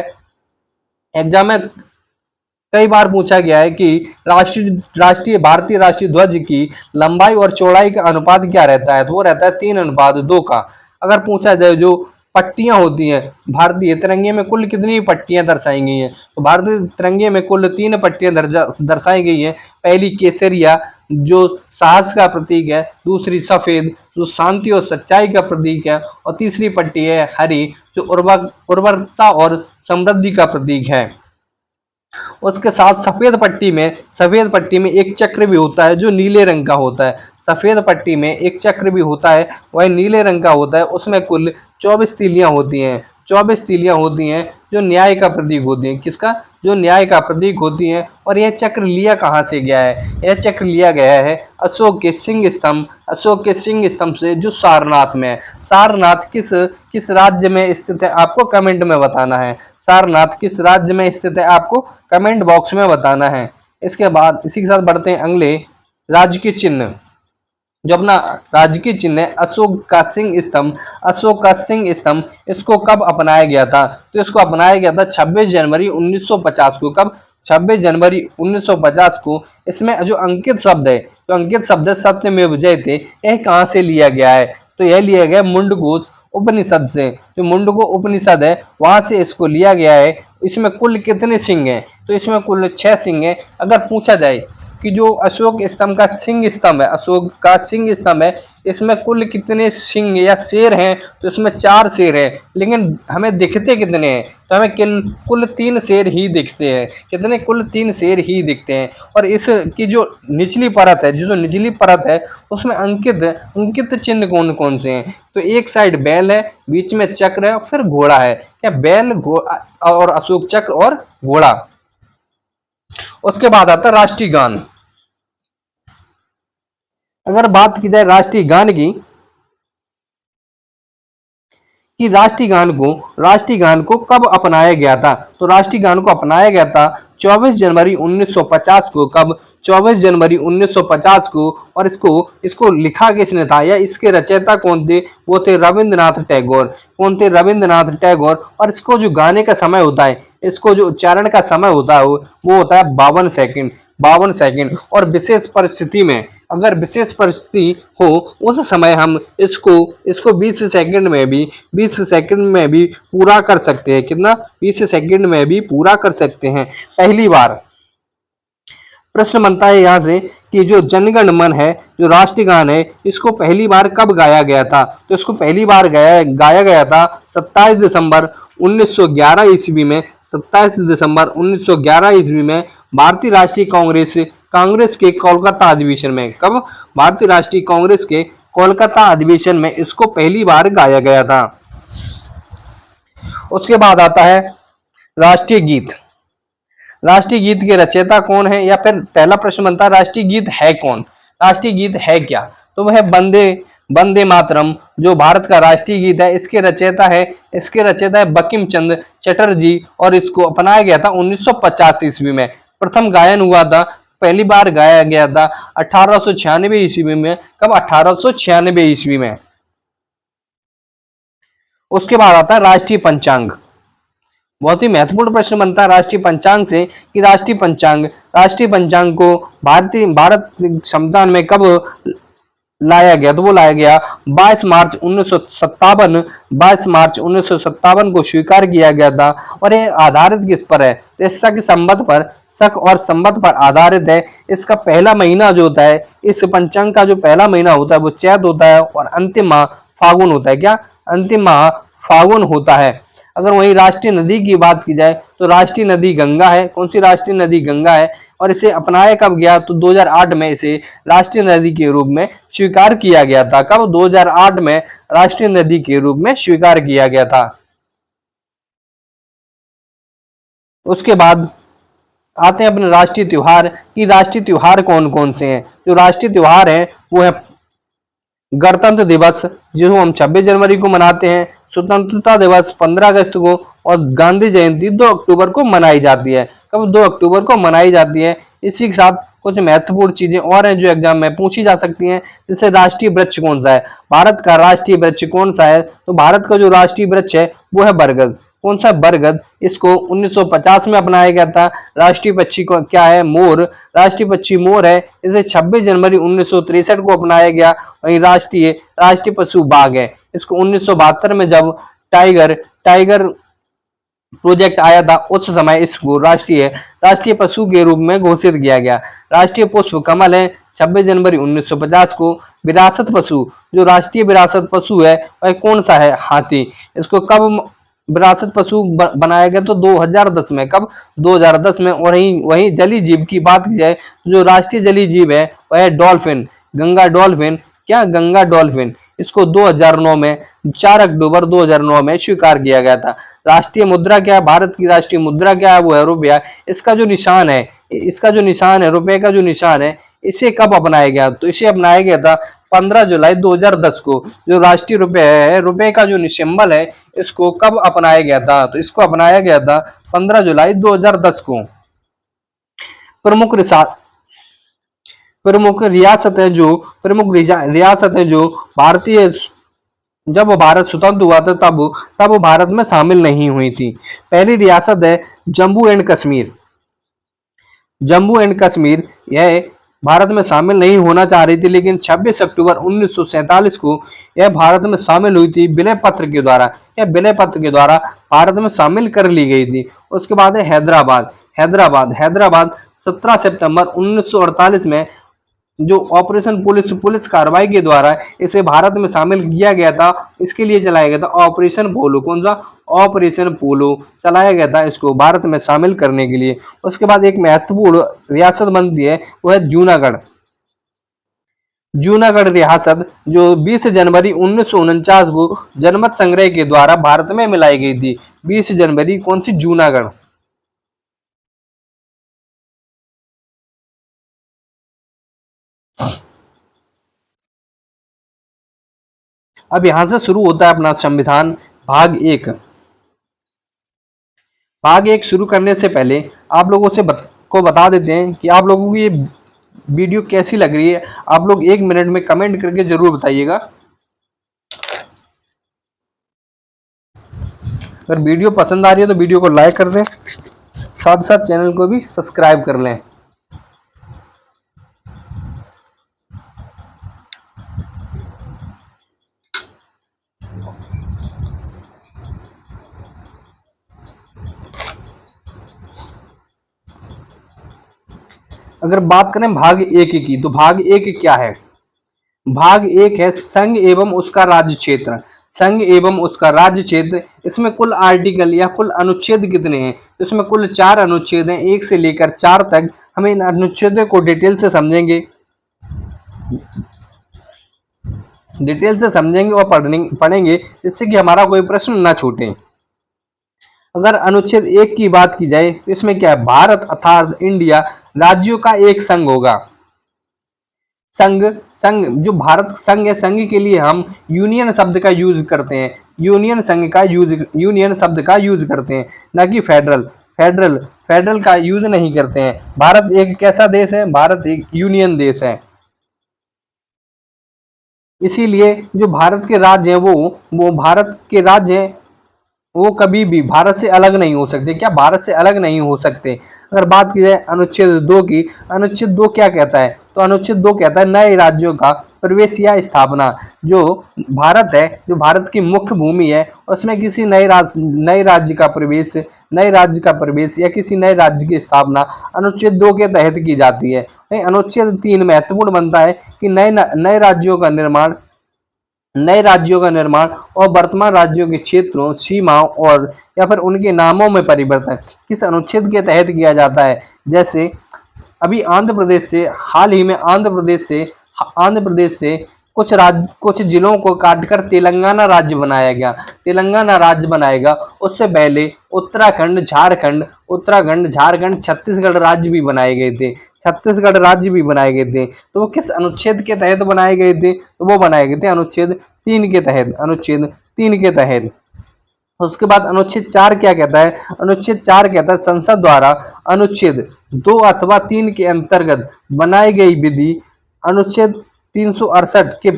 एग्जाम में कई बार पूछा गया है कि भारतीय राष्ट्रीय ध्वज की लंबाई और चौड़ाई का अनुपात क्या रहता है, तो वो रहता है 3:2 का। अगर पूछा जाए जो पट्टियां होती हैं भारतीय तिरंगे में, कुल कितनी पट्टियां दर्शाई गई हैं, तो भारतीय तिरंगे में कुल 3 पट्टियां दर्शाई गई हैं। पहली केसरिया जो साहस का प्रतीक है, दूसरी सफेद जो शांति और सच्चाई का प्रतीक है, और तीसरी पट्टी है हरी जो उर्वरकता और समृद्धि का प्रतीक है। उसके साथ सफेद पट्टी में एक चक्र भी होता है जो नीले रंग का होता है। सफेद पट्टी में एक चक्र भी होता है, वह नीले रंग का होता है। उसमें कुल 24 तीलियां होती हैं, 24 तीलियां होती हैं जो न्याय का प्रतीक होती हैं। किसका, जो न्याय का प्रतीक होती हैं। और यह चक्र लिया कहाँ से गया है, यह चक्र लिया गया है अशोक के सिंह स्तंभ से जो सारनाथ में है। सारनाथ किस राज्य में स्थित है, आपको कमेंट में बताना है। सारनाथ किस राज्य में स्थित है, आपको कमेंट बॉक्स में बताना है। इसके बाद इसी के साथ बढ़ते हैं अगले राजकीय चिन्ह। जो अपना राजकीय चिन्ह है अशोक का सिंह स्तंभ, इसको कब अपनाया गया था, तो इसको अपनाया गया था 26 जनवरी 1950 को। कब, 26 जनवरी 1950 को। इसमें जो अंकित शब्द है, सत्यमेव जयते, यह कहाँ से लिया गया है, तो यह लिया गया मुंडकोष उपनिषद से। जो मुंडको उपनिषद है वहां से इसको लिया गया है। इसमें कुल कितने सिंह हैं, तो इसमें कुल 6 सिंह हैं। अगर पूछा जाए कि जो अशोक का सिंह स्तंभ है इसमें कुल कितने सिंह या शेर हैं, तो इसमें 4 शेर हैं। लेकिन हमें दिखते कितने हैं, तो हमें कुल 3 शेर ही दिखते हैं। कितने, कुल 3 शेर ही दिखते हैं। और इसकी जो निचली परत है उसमें अंकित चिन्ह कौन कौन से हैं, तो एक साइड बैल है, बीच में चक्र है, फिर घोड़ा है। क्या, बैल और अशोक चक्र और घोड़ा। उसके बाद आता है राष्ट्रीय गान। अगर बात की जाए राष्ट्रीय गान की, कि राष्ट्रीय गान को कब अपनाया गया था, तो राष्ट्रीय गान को अपनाया गया था 24 जनवरी 1950 को। कब, 24 जनवरी 1950 को। और इसको लिखा किसने था या इसके रचयिता कौन थे, वो थे रविंद्रनाथ टैगोर। कौन थे, रविंद्रनाथ टैगोर। और इसको जो गाने का समय होता है, इसको जो उच्चारण का समय होता है वो होता है 52 सेकंड। 52 सेकंड। और विशेष परिस्थिति में, अगर विशेष परिस्थिति हो, उस समय हम इसको इसको 20 सेकंड में भी पूरा कर सकते हैं। कितना? 20 सेकंड में भी पूरा कर सकते हैं। पहली बार प्रश्न बनता है यहाँ से कि जो जनगण मन है, जो राष्ट्रीय गान है, इसको पहली बार कब गाया गया था? तो इसको पहली बार गाया गया था 27 दिसंबर 1911 ईस्वी में। 27 दिसंबर 1911 ईस्वी में भारतीय राष्ट्रीय कांग्रेस कांग्रेस के कोलकाता अधिवेशन में। कब? भारतीय राष्ट्रीय कांग्रेस के कोलकाता अधिवेशन में इसको पहली बार गाया गया था। उसके बाद आता है राष्ट्रीय गीत। राष्ट्रीय गीत के रचयिता कौन है? या फिर पहला प्रश्न बनता है राष्ट्रीय गीत है कौन? राष्ट्रीय गीत है क्या? तो वह वंदे वंदे मातरम जो भारत का राष्ट्रीय गीत है, इसके रचयिता है बंकिम चंद्र चटर्जी, और इसको अपनाया गया था 1950 ईस्वी में। प्रथम गायन हुआ था, पहली बार गाया गया था 1896 ईस्वी में। कब? 1896 ईस्वी में। उसके बाद आता है राष्ट्रीय पंचांग। बहुत ही महत्वपूर्ण प्रश्न बनता है राष्ट्रीय पंचांग से कि राष्ट्रीय पंचांग को भारत संविधान में कब लाया गया? तो वो लाया गया 22 मार्च 1957 को स्वीकार किया गया था। और ये आधारित किस पर है? शक और संबत पर आधारित है। इसका पहला महीना जो होता है, इस पंचांग का जो पहला महीना होता है वो चैत होता है, और अंतिम माह फागुन होता है। क्या? अंतिम माह फागुन होता है। अगर वही राष्ट्रीय नदी की बात की जाए तो राष्ट्रीय नदी गंगा है। कौन सी राष्ट्रीय नदी? गंगा है। और इसे अपनाया कब गया? तो 2008 में इसे राष्ट्रीय नदी के रूप में स्वीकार किया गया था। कब? 2008 में राष्ट्रीय नदी के रूप में स्वीकार किया गया था। उसके बाद आते हैं अपने राष्ट्रीय त्योहार कि राष्ट्रीय त्योहार कौन कौन से हैं। जो राष्ट्रीय त्योहार है वो है गणतंत्र दिवस, जिसे हम 26 जनवरी को मनाते हैं। स्वतंत्रता दिवस 15 अगस्त को, और गांधी जयंती 2 अक्टूबर को मनाई जाती है। कब? 2 अक्टूबर को मनाई जाती है। इसी के साथ कुछ महत्वपूर्ण चीजें और हैं जो एग्जाम में पूछी जा सकती हैं, जैसे राष्ट्रीय वृक्ष कौन सा है? भारत का राष्ट्रीय वृक्ष कौन सा है? तो भारत का जो राष्ट्रीय वृक्ष है वो है बरगद। कौन सा? बरगद। इसको 1950 में अपनाया गया था। राष्ट्रीय पक्षी को क्या है? मोर। राष्ट्रीय पक्षी मोर है। इसे 26 जनवरी 1963 को अपनाया गया। वही राष्ट्रीय पशु बाघ है। इसको 1972 में जब टाइगर टाइगर प्रोजेक्ट आया था, उस समय इसको राष्ट्रीय पशु के रूप में घोषित किया गया। राष्ट्रीय पुष्प कमल है। 26 जनवरी 1950 को। विरासत पशु, जो राष्ट्रीय विरासत पशु है वह कौन सा है? हाथी। इसको कब विरासत पशु बनाया गया? तो 2010 में। कब? 2010 में। और वही जलीय जीव की बात की जाए, जो राष्ट्रीय जलीय जीव है वह है डॉल्फिन, गंगा डॉल्फिन। क्या? गंगा डॉल्फिन। इसको 2009 में 4 अक्टूबर 2009 में स्वीकार किया गया था। राष्ट्रीय मुद्रा क्या है? भारत की राष्ट्रीय मुद्रा क्या है? वो है रुपया। इसका जो निशान है, रुपए का जो निशान है, इसे कब अपनाया गया? तो इसे अपनाया गया था 15 जुलाई 2010 को। जो राष्ट्रीय रुपए है, रुपए का जो सिंबल है, इसको कब अपनाया गया था? तो इसको अपनाया गया था 15 जुलाई 2010 को। प्रमुख प्रमुख रियासत है जो भारतीय जब भारत स्वतंत्र हुआ था तब भारत में शामिल नहीं हुई थी। पहली रियासत है जम्मू एंड कश्मीर। जम्मू एंड कश्मीर यह भारत में शामिल नहीं होना चाह रही थी, लेकिन 26 अक्टूबर 1947 को यह भारत में शामिल हुई थी विलय पत्र के द्वारा। यह विलय पत्र के द्वारा भारत में शामिल कर ली गई थी। उसके बाद है हैदराबाद 17 सितंबर 1948 में जो ऑपरेशन पुलिस कार्रवाई के द्वारा इसे भारत में शामिल किया गया था। इसके लिए चलाया गया था ऑपरेशन पोलो। कौन सा? ऑपरेशन पोलो चलाया गया था इसको भारत में शामिल करने के लिए। उसके बाद एक महत्वपूर्ण रियासत बनती है, वो है जूनागढ़ रियासत, जो 20 जनवरी 1949 को जनमत संग्रह के द्वारा भारत में मिलाई गई थी। 20 जनवरी। कौन सी? जूनागढ़। अब यहां से शुरू होता है अपना संविधान भाग 1। भाग 1 शुरू करने से पहले आप लोगों को बता देते हैं कि आप लोगों को ये वीडियो कैसी लग रही है। आप लोग 1 मिनट में कमेंट करके जरूर बताइएगा। अगर वीडियो पसंद आ रही है तो वीडियो को लाइक कर दें, साथ साथ चैनल को भी सब्सक्राइब कर लें। अगर बात करें भाग एक की, तो भाग एक क्या है? भाग एक है संघ एवं उसका राज्य क्षेत्र। संघ एवं उसका राज्य क्षेत्र, इसमें कुल आर्टिकल या कुल अनुच्छेद कितने हैं? तो इसमें कुल 4 अनुच्छेद हैं, 1 से लेकर 4 तक। हम इन अनुच्छेदों को डिटेल से समझेंगे और पढ़ेंगे, जिससे कि हमारा कोई प्रश्न ना छूटे। अगर अनुच्छेद 1 की बात की जाए तो इसमें क्या है? भारत अर्थात इंडिया राज्यों का एक संघ होगा। संघ संघ जो भारत संघ है, संघ के लिए हम यूनियन शब्द का यूज करते हैं। यूनियन शब्द का यूज करते हैं, ना कि फेडरल। फेडरल का यूज नहीं करते हैं। भारत एक कैसा देश है? भारत एक यूनियन देश है। इसीलिए जो भारत के राज्य हैं, वो भारत के राज्य हैं, वो कभी भी भारत से अलग नहीं हो सकते। क्या भारत से अलग नहीं हो सकते? अगर बात की जाए अनुच्छेद 2 की, अनुच्छेद 2 क्या कहता है? तो अनुच्छेद 2 कहता है नए राज्यों का प्रवेश या स्थापना। जो भारत है, जो भारत की मुख्य भूमि है, उसमें किसी नए राज्य का प्रवेश या किसी नए राज्य की स्थापना अनुच्छेद 2 के तहत की जाती है। अनुच्छेद 3 महत्वपूर्ण बनता है कि नए राज्यों का निर्माण और वर्तमान राज्यों के क्षेत्रों, सीमाओं और या फिर उनके नामों में परिवर्तन किस अनुच्छेद के तहत किया जाता है? जैसे अभी हाल ही में आंध्र प्रदेश से कुछ जिलों को काटकर तेलंगाना राज्य बनाएगा। उससे पहले उत्तराखंड, झारखंड, छत्तीसगढ़ राज्य भी बनाए गए थे। तो वो किस अनुच्छेद के तहत बनाए गए थे? तो वो बनाए गए थे अनुच्छेद 3 के तहत। उसके बाद अनुच्छेद 4 क्या कहता है? अनुच्छेद 4 कहता है संसद द्वारा अनुच्छेद 2 अथवा 3 के अंतर्गत बनाई गई विधि अनुच्छेद 368 के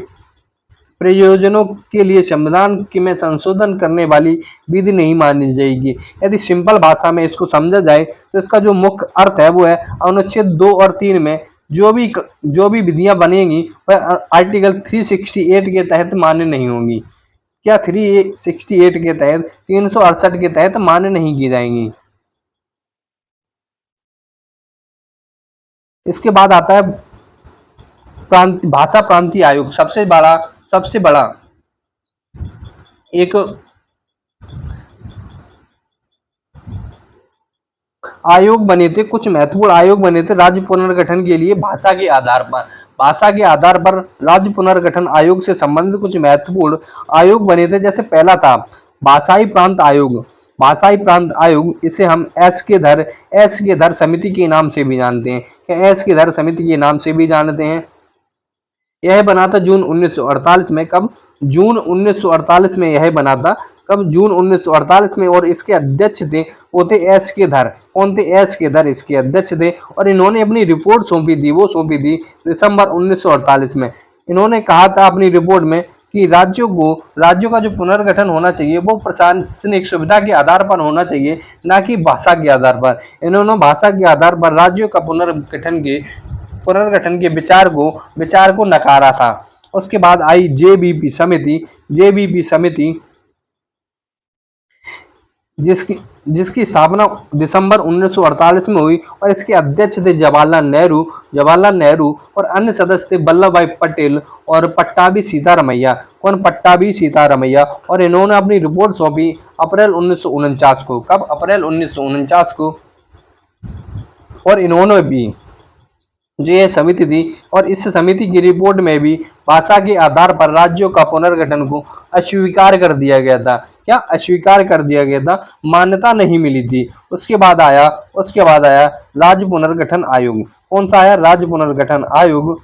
प्रयोजनों के लिए संविधान में संशोधन करने वाली विधि नहीं मानी जाएगी। यदि सिंपल भाषा में इसको समझा जाए तो इसका जो मुख्य अर्थ है वो है अनुच्छेद 2 और 3 में जो भी विधियां बनेंगी वह आर्टिकल 368 के तहत मान्य नहीं होंगी। क्या 368 के तहत, 368 के तहत मान्य नहीं की जाएंगी। इसके बाद आता है भाषा प्रांतीय आयोग। सबसे बड़ा एक आयोग बने थे, कुछ महत्वपूर्ण आयोग बने थे राज्य पुनर्गठन के लिए भाषा के आधार पर राज्य पुनर्गठन आयोग से संबंधित कुछ महत्वपूर्ण आयोग बने थे। जैसे पहला था भाषाई प्रांत आयोग। इसे हम एस के धर समिति के नाम से भी जानते हैं। एस के धर समिति के नाम से भी जानते हैं। यह बना था जून 1948 में। कब? जून 1948 में यह बना था। कब? जून 1948 में। और इसके अध्यक्ष थे वो थे एस के धर। कौन थे? एस के धर इसके अध्यक्ष थे। और इन्होंने अपनी रिपोर्ट सौंपी थी दिसंबर 1948 में। इन्होंने कहा था अपनी रिपोर्ट में कि राज्यों का जो पुनर्गठन होना चाहिए वो प्रशासनिक सुविधा के आधार पर होना चाहिए, ना कि भाषा के आधार पर। इन्होंने भाषा के आधार पर राज्यों का पुनर्गठन के विचार को नकारा था। उसके बाद आई जेबीपी समिति जिसकी स्थापना दिसंबर 1948 में हुई। और इसके अध्यक्ष थे जवाहरलाल नेहरू और अन्य सदस्य थे वल्लभ भाई पटेल और पट्टाभी सीतारमैया। कौन? पट्टाभी सीतारमैया। और इन्होंने अपनी रिपोर्ट सौंपी अप्रैल 1949 को। कब? अप्रैल 1949 को। और इन्होंने भी जो ये समिति थी, और इस समिति की रिपोर्ट में भी भाषा के आधार पर राज्यों का पुनर्गठन को अस्वीकार कर दिया गया था। क्या? अस्वीकार कर दिया गया था, मान्यता नहीं मिली थी। उसके बाद आया राज्य पुनर्गठन आयोग। कौन सा आया? राज्य पुनर्गठन आयोग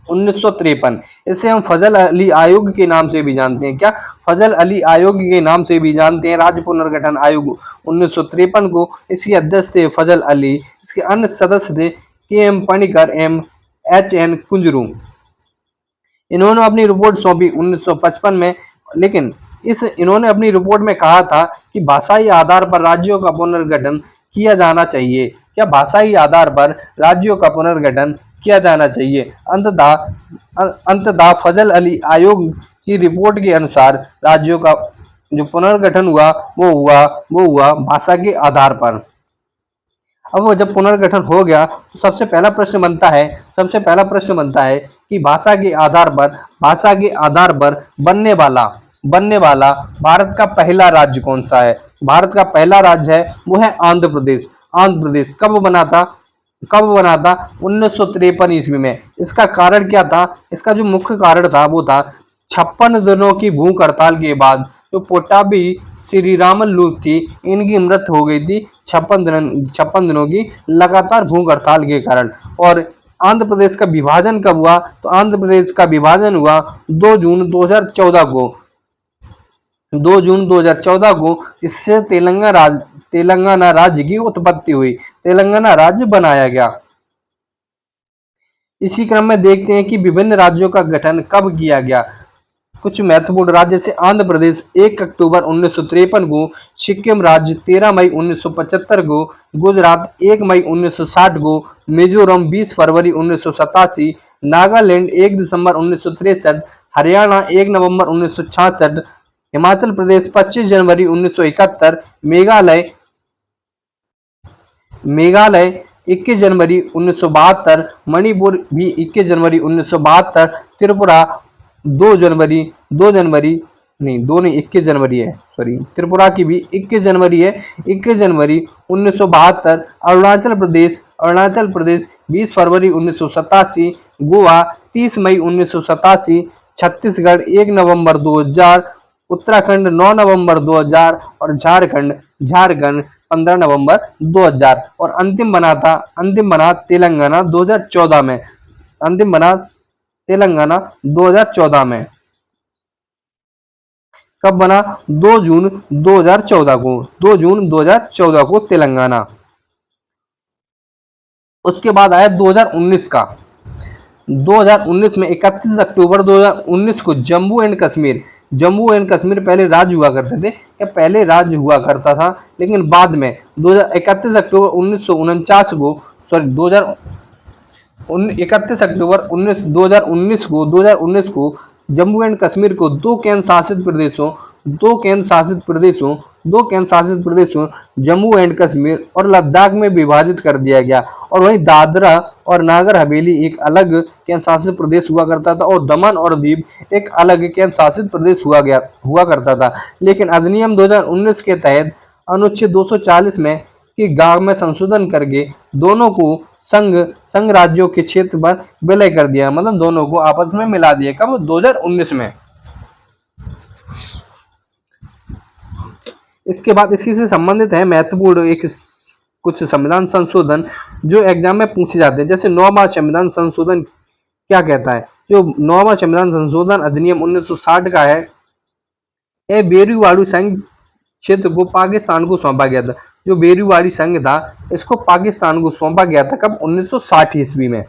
1953। इसे हम फजल अली आयोग के नाम से भी जानते हैं। क्या? फजल अली आयोग के नाम से भी जानते हैं राज्य पुनर्गठन आयोग 1953 को। इसके अध्यक्ष थे फजल अली। इसके अन्य सदस्य थे K M Panikkar M H N Kunzru. इन्होंने अपनी रिपोर्ट सौंपी 1955 में। लेकिन इन्होंने अपनी रिपोर्ट में कहा था कि भाषाई आधार पर राज्यों का पुनर्गठन किया जाना चाहिए। क्या? भाषाई आधार पर राज्यों का पुनर्गठन किया जाना चाहिए। अंततः फजल अली आयोग की रिपोर्ट के अनुसार राज्यों का जो पुनर्गठन हुआ वो हुआ भाषा के आधार पर। अब वो जब पुनर्गठन हो गया तो सबसे पहला प्रश्न बनता है कि भाषा के आधार पर बनने वाला भारत का पहला राज्य कौन सा है। भारत का पहला राज्य है वो है आंध्र प्रदेश। आंध्र प्रदेश कब बना था 1953 ईस्वी में। इसका कारण क्या था, इसका जो मुख्य कारण था वो था 56 दिनों की भूख हड़ताल के बाद जो पोटाबी श्रीरामलू थी, इनकी मृत्यु हो गई थी 56 दिनों की लगातार भूख हड़ताल के कारण। और आंध्र प्रदेश का विभाजन कब हुआ, तो आंध्र प्रदेश का विभाजन हुआ 2 जून 2014 को। 2 जून 2014 को इससे तेलंगाना राज्य की उत्पत्ति हुई, तेलंगाना राज्य बनाया गया। इसी क्रम में देखते हैं कि विभिन्न राज्यों का गठन कब किया गया। कुछ महत्वपूर्ण राज्य जैसे आंध्र प्रदेश 1 अक्टूबर 1953 को, सिक्किम राज्य 13 मई 1975 को, गुजरात 1 मई 1960 को, मिजोरम 20 फरवरी 1987, नागालैंड 1 दिसंबर 1963, हरियाणा 1 नवंबर 1966, हिमाचल प्रदेश 25 जनवरी 1971, मेघालय 21 जनवरी 1972, मणिपुर भी 21 जनवरी 1972, त्रिपुरा 2 जनवरी नहीं, 21 जनवरी है, सॉरी, त्रिपुरा की भी 21 जनवरी है, 21 जनवरी 1972, अरुणाचल प्रदेश 20 फरवरी 1987, गोवा 30 मई 1987, छत्तीसगढ़ 1 नवंबर 2000, उत्तराखंड 9 नवंबर 2000 और झारखंड 15 नवंबर 2000। और अंतिम बना तेलंगाना 2014 में। अंतिम बना तेलंगाना 2014 में। कब बना, 2 जून 2014 को। 2 जून 2014 को तेलंगाना। उसके बाद आया 2019 का। 2019 में 31 अक्टूबर 2019 को जम्मू एंड कश्मीर पहले राज्य हुआ करते थे, या पहले राज्य हुआ करता था, लेकिन बाद में 31 अक्टूबर 1949 को, सॉरी 31 अक्टूबर 2019 को जम्मू एंड कश्मीर को दो केंद्र शासित प्रदेशों जम्मू एंड कश्मीर और लद्दाख में विभाजित कर दिया गया। और वहीं दादरा और नागर हवेली एक अलग केंद्र शासित प्रदेश हुआ करता था, और दमन और दीव एक अलग केंद्र शासित प्रदेश हुआ करता था। लेकिन अधिनियम 2019 के तहत अनुच्छेद 240 में कि गांव में संशोधन करके दोनों को संघ राज्यों के क्षेत्र पर विलय कर दिया, मतलब दोनों को आपस में मिला दिया। कब, 2019 में। इसके बाद इसी से संबंधित है महत्वपूर्ण कुछ संविधान संशोधन जो एग्जाम में पूछे जाते हैं। जैसे 9वां संविधान संशोधन क्या कहता है। जो 9वां संविधान संशोधन अधिनियम 1960 का है, यह बेरूवाड़ी संघ क्षेत्र को पाकिस्तान को सौंपा गया था। जो बेरूवाड़ी संघ था, इसको पाकिस्तान को सौंपा गया था। कब, 1960 ईस्वी में।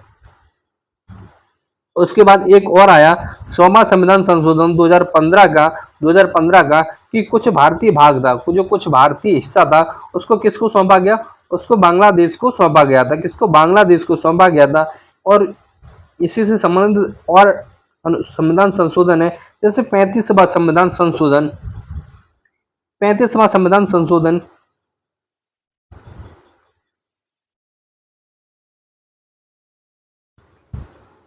उसके बाद एक और आया 100वां संविधान संशोधन 2015 का कि कुछ भारतीय भाग था, जो कुछ भारतीय हिस्सा था, उसको किसको सौंपा गया, उसको बांग्लादेश को सौंपा गया था। किसको, बांग्लादेश को सौंपा गया था। और इसी से संबंधित और संविधान संशोधन है, जैसे 35वां संविधान संशोधन। 35वां संविधान संशोधन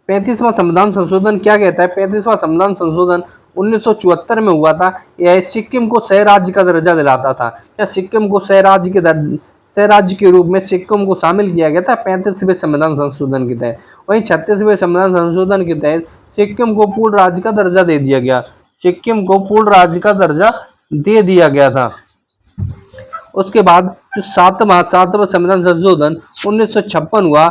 35वां संविधान संशोधन क्या कहता है। 35वां संविधान संशोधन 1974 में हुआ था। यह सिक्किम को सह राज्य का दर्जा दिलाता था। या सिक्किम को सह राज्य के रूप में सिक्किम को शामिल किया गया था 35वें संविधान संशोधन के तहत। वहीं 36वें संविधान संशोधन के तहत सिक्किम को पूर्ण राज्य का दर्जा दे दिया गया। सिक्किम को पूर्ण राज्य का दर्जा दे दिया गया था। उसके बाद जो सातवां संविधान संशोधन 1956 हुआ,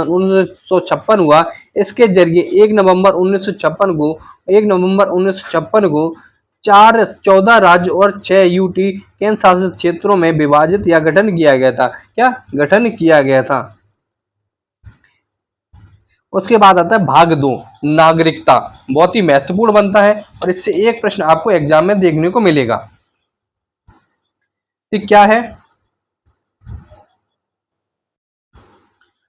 1956 हुआ। इसके जरिए 1 नवंबर 1956 को 14 राज्य और 6 यूटी केंद्र शासित क्षेत्रों में विभाजित या गठन किया गया था। क्या गठन किया गया था। उसके बाद आता है भाग 2, नागरिकता। बहुत ही महत्वपूर्ण बनता है और इससे एक प्रश्न आपको एग्जाम में देखने को मिलेगा। क्या है,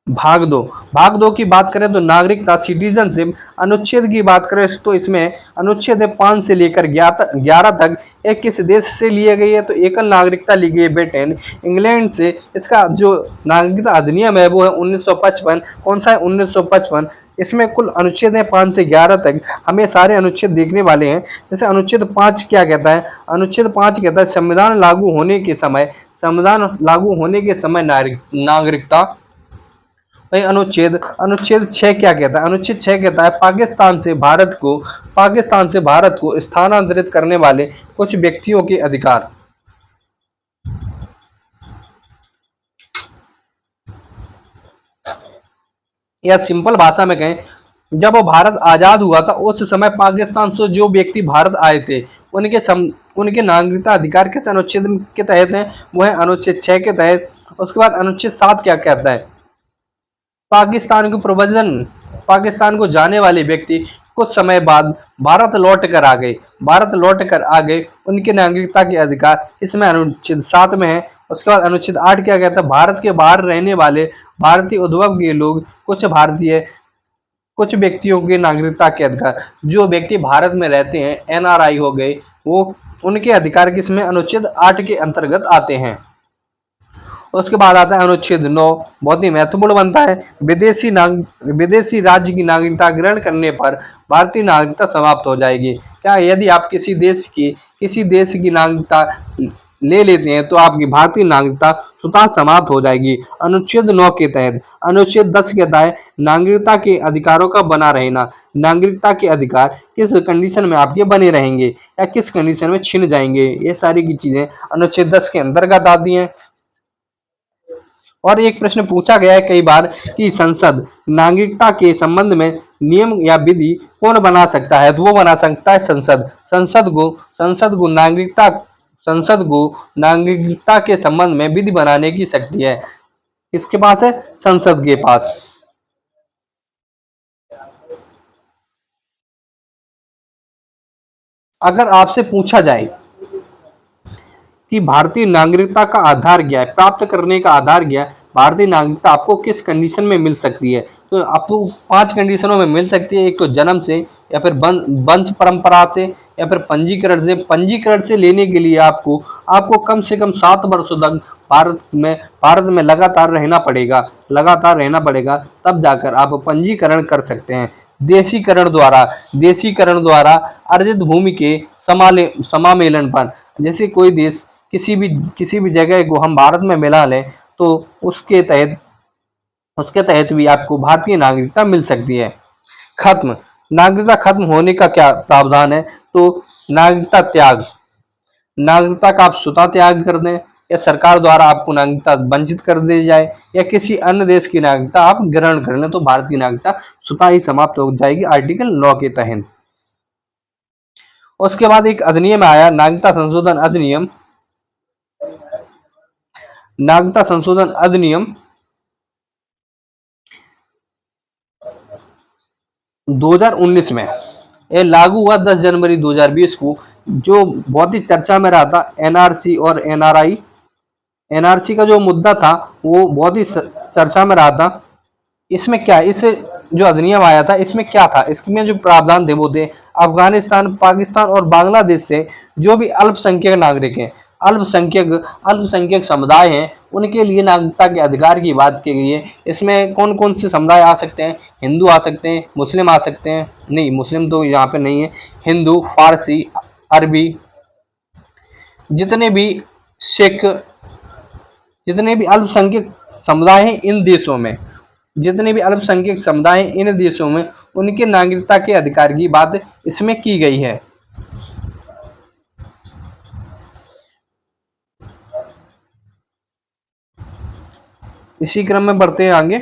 भाग दो की बात करें तो नागरिकता सिटीजनशिप, अनुच्छेद की बात करें तो इसमें अनुच्छेद है 5 से लेकर 11 तक। एक किस देश से लिए गई है तो एकल नागरिकता ली गई है ब्रिटेन इंग्लैंड से। इसका जो नागरिकता अधिनियम है वो है 1955। कौन सा है? 1955। इसमें कुल अनुच्छेद है 5 से 11 तक। हमें सारे अनुच्छेद देखने वाले हैं। जैसे अनुच्छेद 5 क्या कहता है? अनुच्छेद 5 कहता है संविधान लागू होने के समय नागरिकता। भाई अनुच्छेद अनुच्छेद 6 क्या कहता है? अनुच्छेद 6 कहता है पाकिस्तान से भारत को स्थानांतरित करने वाले कुछ व्यक्तियों के अधिकार। या सिंपल भाषा में कहें, जब भारत आजाद हुआ था उस समय पाकिस्तान से जो व्यक्ति भारत आए थे उनके नागरिकता अधिकार किस अनुच्छेद के तहत है? वो है अनुच्छेद 6 के तहत। उसके बाद अनुच्छेद 7 क्या कहता है? पाकिस्तान को जाने वाले व्यक्ति कुछ समय बाद भारत लौट कर आ गए, उनके नागरिकता के अधिकार इसमें अनुच्छेद 7 में है। उसके बाद अनुच्छेद 8 क्या कहता है? भारत के बाहर रहने वाले भारतीय उद्भव के लोग, कुछ व्यक्तियों की नागरिकता के अधिकार। जो व्यक्ति भारत में रहते हैं, एनआरआई हो गए, वो उनके अधिकार किसमें? अनुच्छेद 8 के अंतर्गत आते हैं। उसके बाद आता है अनुच्छेद 9, बहुत ही महत्वपूर्ण बनता है। विदेशी राज्य की नागरिकता ग्रहण करने पर भारतीय नागरिकता समाप्त हो जाएगी। क्या? यदि आप किसी देश की नागरिकता ले लेते हैं तो आपकी भारतीय नागरिकता स्वतः समाप्त हो जाएगी। अनुच्छेद 9 के तहत। अनुच्छेद 10 कहता है नागरिकता के अधिकारों का बना रहना। नागरिकता के अधिकार किस कंडीशन में आपके बने रहेंगे या किस कंडीशन में छिन जाएंगे, ये सारी की चीजें अनुच्छेद 10 के अंतर्गत आती हैं। और एक प्रश्न पूछा गया है कई बार कि संसद नागरिकता के संबंध में नियम या विधि कौन बना सकता है? तो वो बना सकता है संसद। संसद को नागरिकता के संबंध में विधि बनाने की शक्ति है। किसके पास है? संसद के पास। अगर आपसे पूछा जाए कि भारतीय नागरिकता का आधार क्या है, प्राप्त करने का आधार क्या है, भारतीय नागरिकता आपको किस कंडीशन में मिल सकती है? तो आपको 5 कंडीशनों में मिल सकती है। एक तो जन्म से, या फिर वंश परंपरा से, या फिर पंजीकरण से लेने के लिए आपको कम से कम 7 वर्षों तक भारत में लगातार रहना पड़ेगा, तब जाकर आप पंजीकरण कर सकते हैं। देशीकरण द्वारा अर्जित भूमि के समामेलन पर, जैसे कोई देश किसी भी जगह को हम भारत में मिला लें तो उसके तहत भी आपको भारतीय नागरिकता मिल सकती है। खत्म नागरिकता खत्म होने का क्या प्रावधान है? तो नागरिकता त्याग, नागरिकता का आप स्वतः त्याग कर दें, या सरकार द्वारा आपको नागरिकता वंचित कर दी जाए, या किसी अन्य देश की नागरिकता आप ग्रहण कर लें तो भारतीय नागरिकता स्वतः ही समाप्त हो जाएगी आर्टिकल 9 के तहत। उसके बाद एक अधिनियम आया, नागरिकता संशोधन अधिनियम 2019 में। यह लागू हुआ 10 जनवरी 2020 को। जो बहुत ही चर्चा में रहा था एनआरसी और एनआरआई। एनआरसी का जो मुद्दा था वो बहुत ही चर्चा में रहा था। इसमें क्या, इस जो अधिनियम आया था इसमें क्या था? इसमें जो प्रावधान थे वो थे अफगानिस्तान, पाकिस्तान और बांग्लादेश से जो भी अल्पसंख्यक नागरिक हैं, अल्पसंख्यक समुदाय हैं, उनके लिए नागरिकता के अधिकार की बात की गई है। इसमें कौन कौन से समुदाय आ सकते हैं? हिंदू आ सकते हैं, मुस्लिम आ सकते हैं, नहीं मुस्लिम तो यहाँ पे नहीं है, हिंदू, फारसी, अरबी, जितने भी सिख, जितने भी अल्पसंख्यक समुदाय हैं इन देशों में, उनके नागरिकता के अधिकार की बात इसमें की गई है। इसी क्रम में बढ़ते हैं आगे।